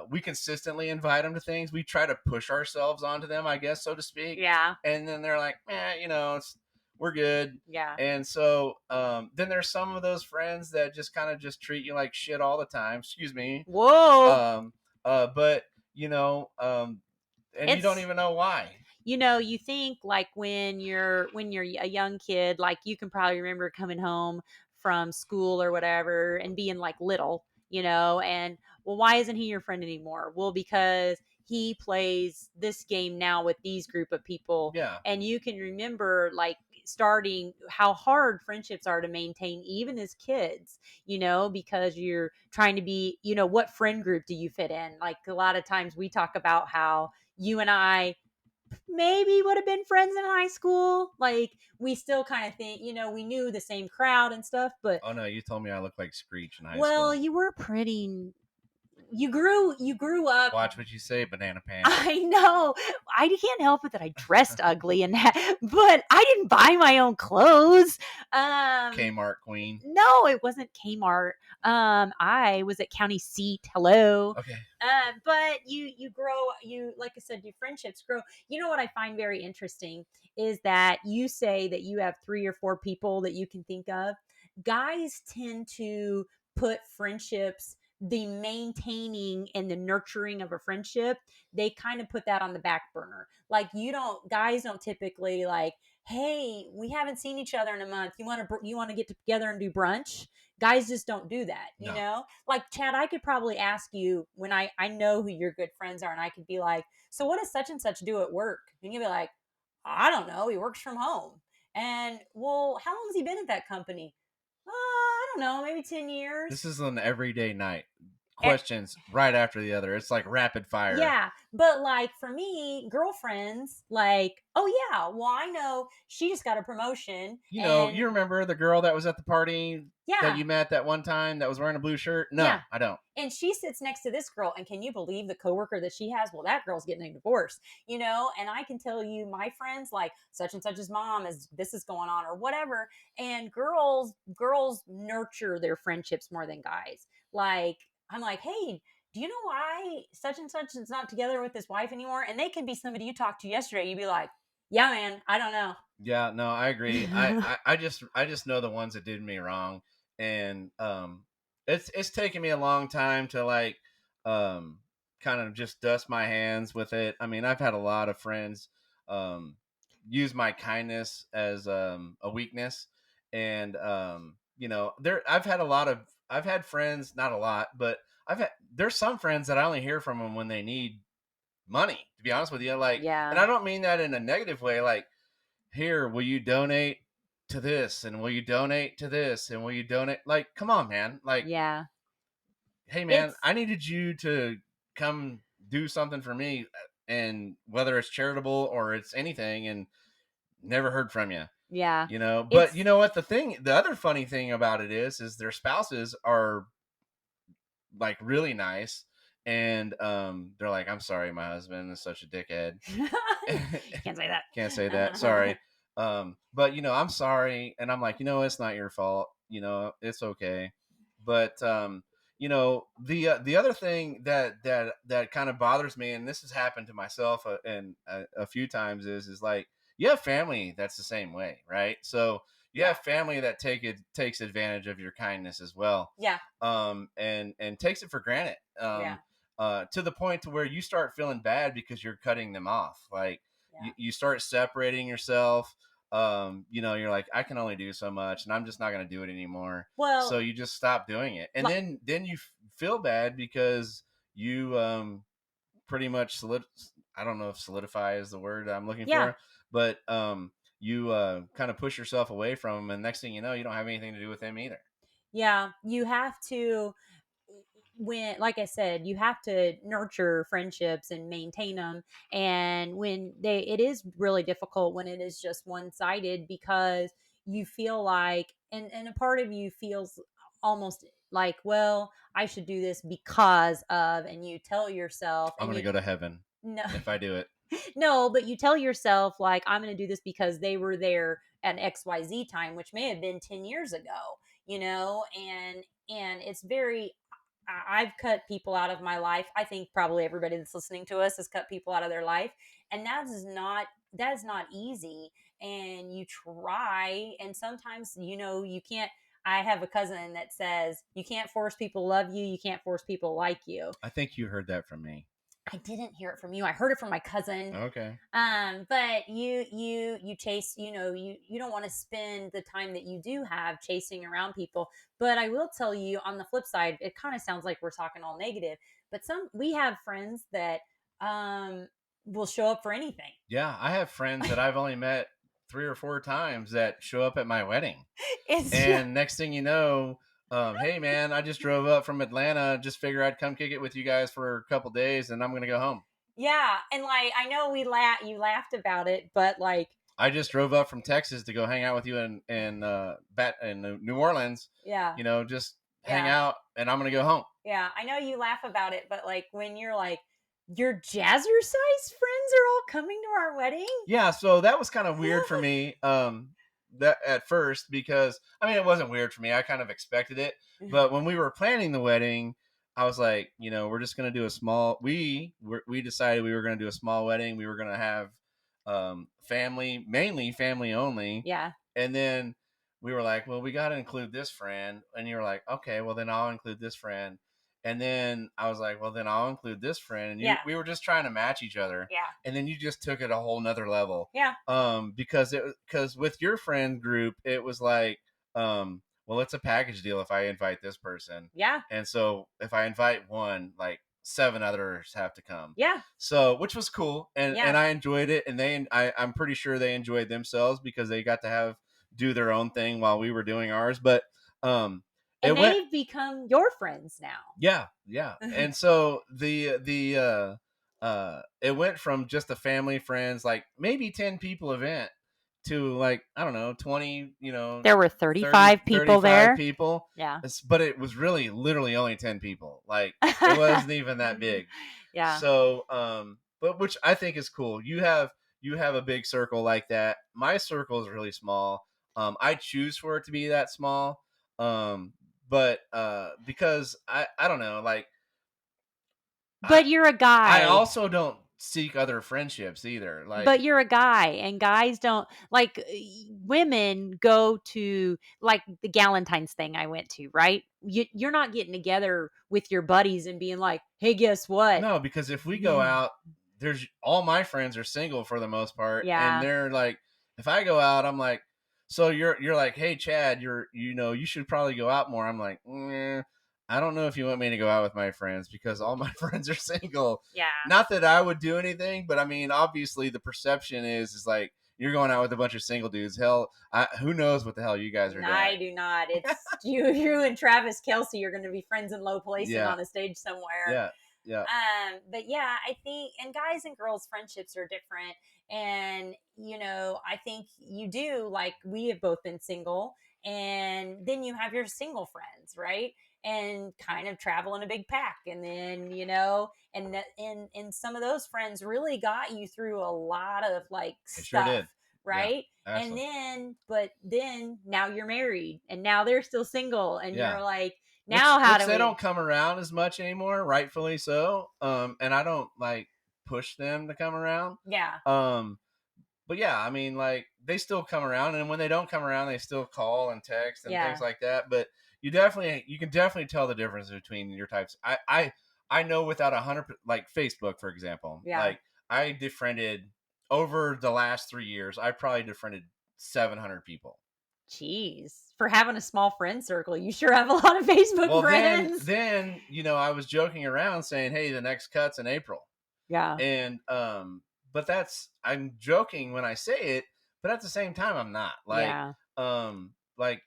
we consistently invite them to things. We try to push ourselves onto them, I guess, so to speak. Yeah. And then they're like, we're good. Yeah. And so then there's some of those friends that just kind of just treat you like shit all the time. Excuse me. Whoa. But and you don't It's- even know why. You think like when you're a young kid, like you can probably remember coming home from school or whatever and being like little, and well, why isn't he your friend anymore? Well, because he plays this game now with these group of people. Yeah. And you can remember like starting how hard friendships are to maintain even as kids, because you're trying to be, what friend group do you fit in? Like a lot of times we talk about how you and I maybe would have been friends in high school. Like we still kind of think, we knew the same crowd and stuff, but Oh no, you told me I look like Screech in high well, school. you were pretty. You grew up. Watch what you say, banana pants. I know. I can't help it that I dressed ugly and but I didn't buy my own clothes. Kmart queen. No, it wasn't Kmart. I was at County Seat. Hello. Okay. But you grow, like I said, your friendships grow. You know what I find very interesting is that you say that you have 3 or 4 people that you can think of. Guys tend to put friendships, the maintaining and the nurturing of a friendship, they kind of put that on the back burner. Like guys don't typically like, hey, we haven't seen each other in a month. You want to get together and do brunch? Guys just don't do that, No. Like Chad, I could probably ask you when I know who your good friends are, and I could be like, so what does such and such do at work? And you'd be like, I don't know, he works from home. And well, how long has he been at that company? I don't know, maybe 10 years. This is an everyday night. Questions right after the other. It's like rapid fire. Yeah. But like for me, girlfriends, like, oh yeah, well, I know she just got a promotion. You remember the girl that was at the party that you met that one time that was wearing a blue shirt? No, Yeah. I don't. And she sits next to this girl, and can you believe the coworker that she has? Well, that girl's getting a divorce, and I can tell you my friends, like such and such's mom this is going on or whatever. And girls nurture their friendships more than guys. Like I'm like, hey, do you know why such and such is not together with his wife anymore? And they can be somebody you talked to yesterday. You'd be like, yeah, man, I don't know. Yeah, no, I agree. I just know the ones that did me wrong, and it's taken me a long time to like kind of just dust my hands with it. I mean, I've had a lot of friends use my kindness as a weakness, and I've had friends, not a lot, but there's some friends that I only hear from them when they need money, to be honest with you. Like, Yeah. and I don't mean that in a negative way. Like, here, will you donate to this? And will you donate to this? And will you donate? Like, come on, man. Like, yeah. Hey, man, I needed you to come do something for me. And whether it's charitable or it's anything, and never heard from you. Yeah. But you know what? The other funny thing about it is their spouses are like really nice. And they're like, I'm sorry, my husband is such a dickhead. Can't say that. Can't say that. Sorry. But I'm sorry. And I'm like, it's not your fault. It's okay. But the other thing that kind of bothers me, and this has happened to myself and a few times, is like, you have family that's the same way, right? So you have family that takes advantage of your kindness as well. Yeah. And takes it for granted. To the point to where you start feeling bad because you're cutting them off. Like you start separating yourself. You're like, I can only do so much, and I'm just not going to do it anymore. Well, so you just stop doing it, and then you feel bad because you pretty much I don't know if solidify is the word I'm looking for, but you kind of push yourself away from them, and next thing you know, you don't have anything to do with them either. Yeah, you have to. Like I said, you have to nurture friendships and maintain them. And it is really difficult when it is just one-sided, because you feel like, and a part of you feels almost like, well, I should do this because of, and you tell yourself, I'm and gonna you go to heaven no, if I do it. no, but you tell yourself like, I'm going to do this because they were there at XYZ time, which may have been 10 years ago, and it's very, I've cut people out of my life. I think probably everybody that's listening to us has cut people out of their life. And that is not easy. And you try, and sometimes, you can't. I have a cousin that says, you can't force people to love you. You can't force people to like you. I think you heard that from me. I didn't hear it from you. I heard it from my cousin. Okay. But you chase, you don't want to spend the time that you do have chasing around people. But I will tell you, on the flip side, it kind of sounds like we're talking all negative, but we have friends that will show up for anything. Yeah, I have friends that I've only met 3 or 4 times that show up at my wedding. And next thing you know, hey man, I just drove up from Atlanta. Just figure I'd come kick it with you guys for a couple days, and I'm gonna go home. Yeah, and like, I know you laughed about it, but like, I just drove up from Texas to go hang out with you in New Orleans. yeah, Just hang Yeah. out, and I'm gonna go home. yeah, I know you laugh about it, but like, when you're like, your jazzercise friends are all coming to our wedding. Yeah, so that was kind of weird for me. That at first, because I mean, it wasn't weird for me. I kind of expected it, but when we were planning the wedding, I was like, we're just gonna do a small. We decided we were gonna do a small wedding. We were gonna have family, mainly family only. Yeah. And then we were like, well, we got to include this friend. And you were like, okay, well, then I'll include this friend. And then I was like, well, then I'll include this friend. And Yeah. we were just trying to match each other. Yeah. And then you just took it a whole nother level. Yeah. Because with your friend group, it was like, well, it's a package deal if I invite this person. Yeah. And so if I invite one, like 7 others have to come. Yeah. So, which was cool. And Yeah. and I enjoyed it. And I'm pretty sure they enjoyed themselves because they got to do their own thing while we were doing ours. But and they've become your friends now. Yeah. And so it went from just a family friends, like maybe 10 people event, to like, I don't know, 20, there were 35 people there. People. Yeah. But it was really literally only 10 people. Like, it wasn't even that big. Yeah. So, but which I think is cool. You have a big circle like that. My circle is really small. I choose for it to be that small. But because I don't know, like, but you're a guy. I also don't seek other friendships either. Like, but you're a guy, and guys don't like, women go to like the Galentine's thing I went to, right? You're not getting together with your buddies and being like, hey, guess what? No, because if we go out, there's all my friends are single for the most part. Yeah. And they're like, if I go out, I'm like, so you're like, hey Chad, you should probably go out more. I'm like, I don't know if you want me to go out with my friends because all my friends are single. Yeah. Not that I would do anything, but I mean, obviously the perception is like, you're going out with a bunch of single dudes. Hell, who knows what the hell you guys are doing? I do not. It's you and Travis Kelce are going to be friends in low places on a stage somewhere. Yeah. Yeah. But yeah, I think, and guys and girls friendships are different. And, I think you do, like, we have both been single, and then you have your single friends, right? And kind of travel in a big pack. And then, and some of those friends really got you through a lot of like They stuff. sure did. Right. Yeah, and then now you're married, and now they're still single, and you're like, now how do they don't come around as much anymore, rightfully so. And I don't like push them to come around. Yeah. But yeah, I mean, like, they still come around, and when they don't come around, they still call and text and things like that. But you can definitely tell the difference between your types. I know without 100, like Facebook, for example. Yeah. Like, I defriended over the last 3 years. I probably defriended 700 people. Jeez, for having a small friend circle, you sure have a lot of Facebook friends. Then I was joking around saying, "Hey, the next cut's in April." Yeah. And but I'm joking when I say it, but at the same time, I'm not. Like, like,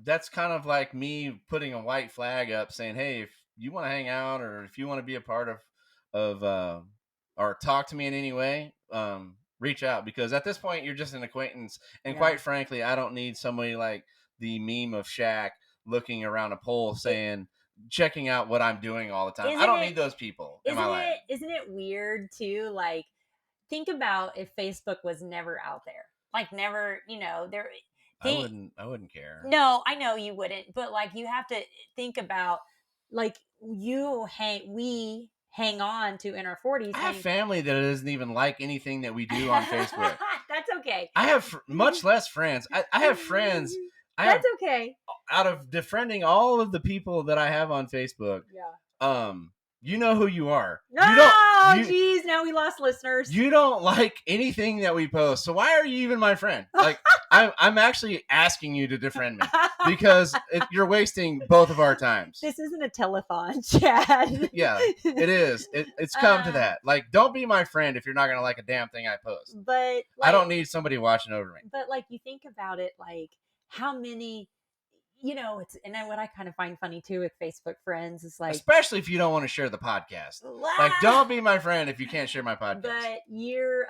that's kind of like me putting a white flag up saying, "Hey, if you want to hang out, or if you want to be a part of or talk to me in any way, reach out, because at this point you're just an acquaintance. And Yeah. quite frankly, I don't need somebody like the meme of Shaq looking around a pole saying, checking out what I'm doing all the time. I don't need those people in my life. Isn't it weird too? Like, think about if Facebook was never out there. Like, never, there. I wouldn't care. No, I know you wouldn't, but like, you have to think about, like, we hang on to in our 40s. I have family that doesn't even like anything that we do on Facebook. That's okay. I have much less friends. I have friends. That's okay. Out of defriending all of the people that I have on Facebook, you know who you are. Geez, now we lost listeners. You don't like anything that we post, so why are you even my friend? Like, I'm actually asking you to defriend me because you're wasting both of our times. This isn't a telethon, Chad. Yeah, it is. It's come to that. Like, don't be my friend if you're not gonna like a damn thing I post. But I don't need somebody watching over me. But like, you think about it, like how many. And then what I kind of find funny too with Facebook friends is like, especially if you don't want to share the podcast. Like, don't be my friend if you can't share my podcast. But you're,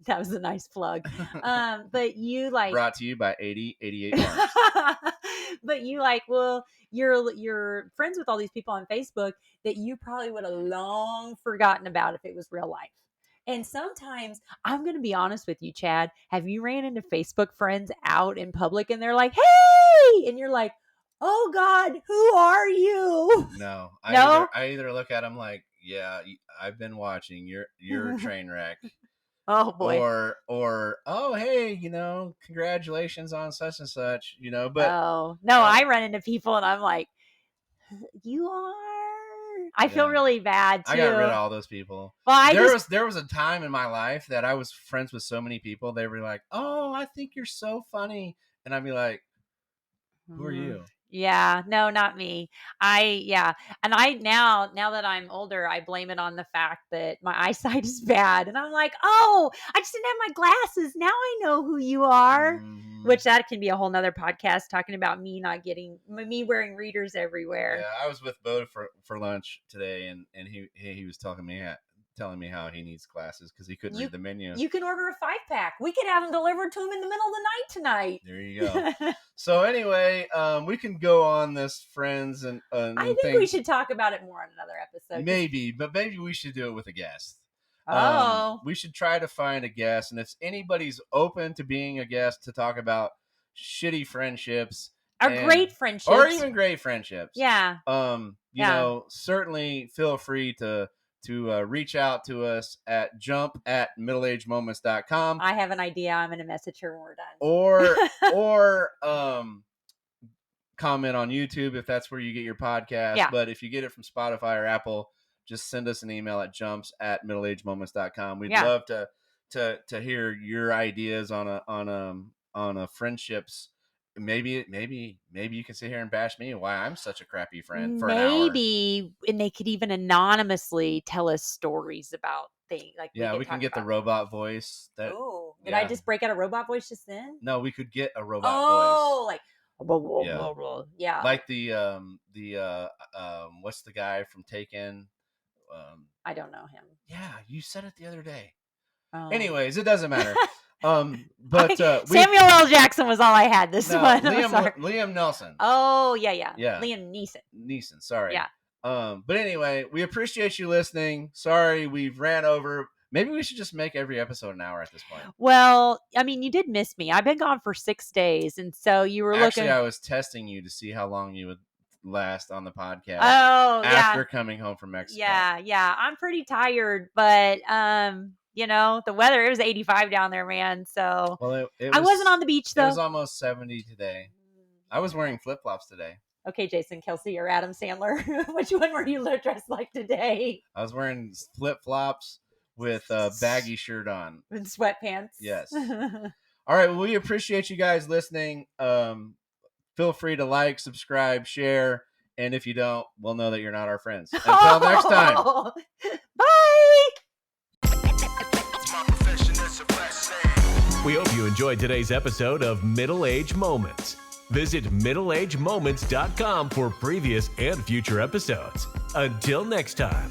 that was a nice plug. But you like brought to you by 88 Marks. But you like, well, you're friends with all these people on Facebook that you probably would have long forgotten about if it was real life. And sometimes, I'm going to be honest with you, Chad, have you ran into Facebook friends out in public and they're like, hey, and you're like, oh God, who are you? No. I either look at them like, yeah, I've been watching, you're a train wreck. Oh boy. Or, oh, hey, congratulations on such and such, but. Oh, no, I run into people and I'm like, you are? I feel really bad too. I got rid of all those people. Well, there was a time in my life that I was friends with so many people. They were like, "Oh, I think you're so funny," and I'd be like, "Who are you?" Yeah, no, not me. And I now that I'm older, I blame it on the fact that my eyesight is bad, and I'm like, oh, I just didn't have my glasses. Now I know who you are. Which that can be a whole nother podcast talking about me wearing readers everywhere. Yeah, I was with Bo for lunch today, and he was telling me how he needs glasses because he couldn't read the menu. You can order a 5-pack. We could have them delivered to him in the middle of the night tonight. There you go. So anyway, we can go on this, friends, and I think we should talk about it more on another episode. Maybe we should do it with a guest. We should try to find a guest, and if anybody's open to being a guest to talk about shitty friendships great friendships, or even great friendships, certainly feel free to reach out to us at jump@middleagedmoments.com. I have an idea. I'm going to message her when we're done. Or comment on YouTube if that's where you get your podcast. Yeah. But if you get it from Spotify or Apple, just send us an email at jumps@middleagedmoments.com. We'd love to hear your ideas on a friendships. Maybe you can sit here and bash me why I'm such a crappy friend for an hour. And they could even anonymously tell us stories about things. Like, we can get the robot voice. Did I just break out a robot voice just then? No, we could get a robot voice. Oh, like yeah. Like the what's the guy from Taken? I don't know him. Yeah, you said it the other day. Oh. Anyways, it doesn't matter. But Samuel L. Jackson was all I had this one. Liam Nelson. Oh, yeah. Liam Neeson. Sorry. Yeah. But anyway, we appreciate you listening. Sorry, we've ran over. Maybe we should just make every episode an hour at this point. Well, I mean, you did miss me. I've been gone for 6 days, and so you were Actually, I was testing you to see how long you would last on the podcast. Oh, after coming home from Mexico. Yeah. I'm pretty tired, but the weather, it was 85 down there, man. So I wasn't on the beach though. It was almost 70 today. I was wearing flip-flops today. Okay, Jason Kelsey or Adam Sandler. Which one were you dressed like today? I was wearing flip-flops with a baggy shirt on. And sweatpants. Yes. All right. Well, we appreciate you guys listening. Feel free to like, subscribe, share. And if you don't, we'll know that you're not our friends. Until next time. Bye. We hope you enjoyed today's episode of Middle Age Moments. Visit middleagedmoments.com for previous and future episodes. Until next time.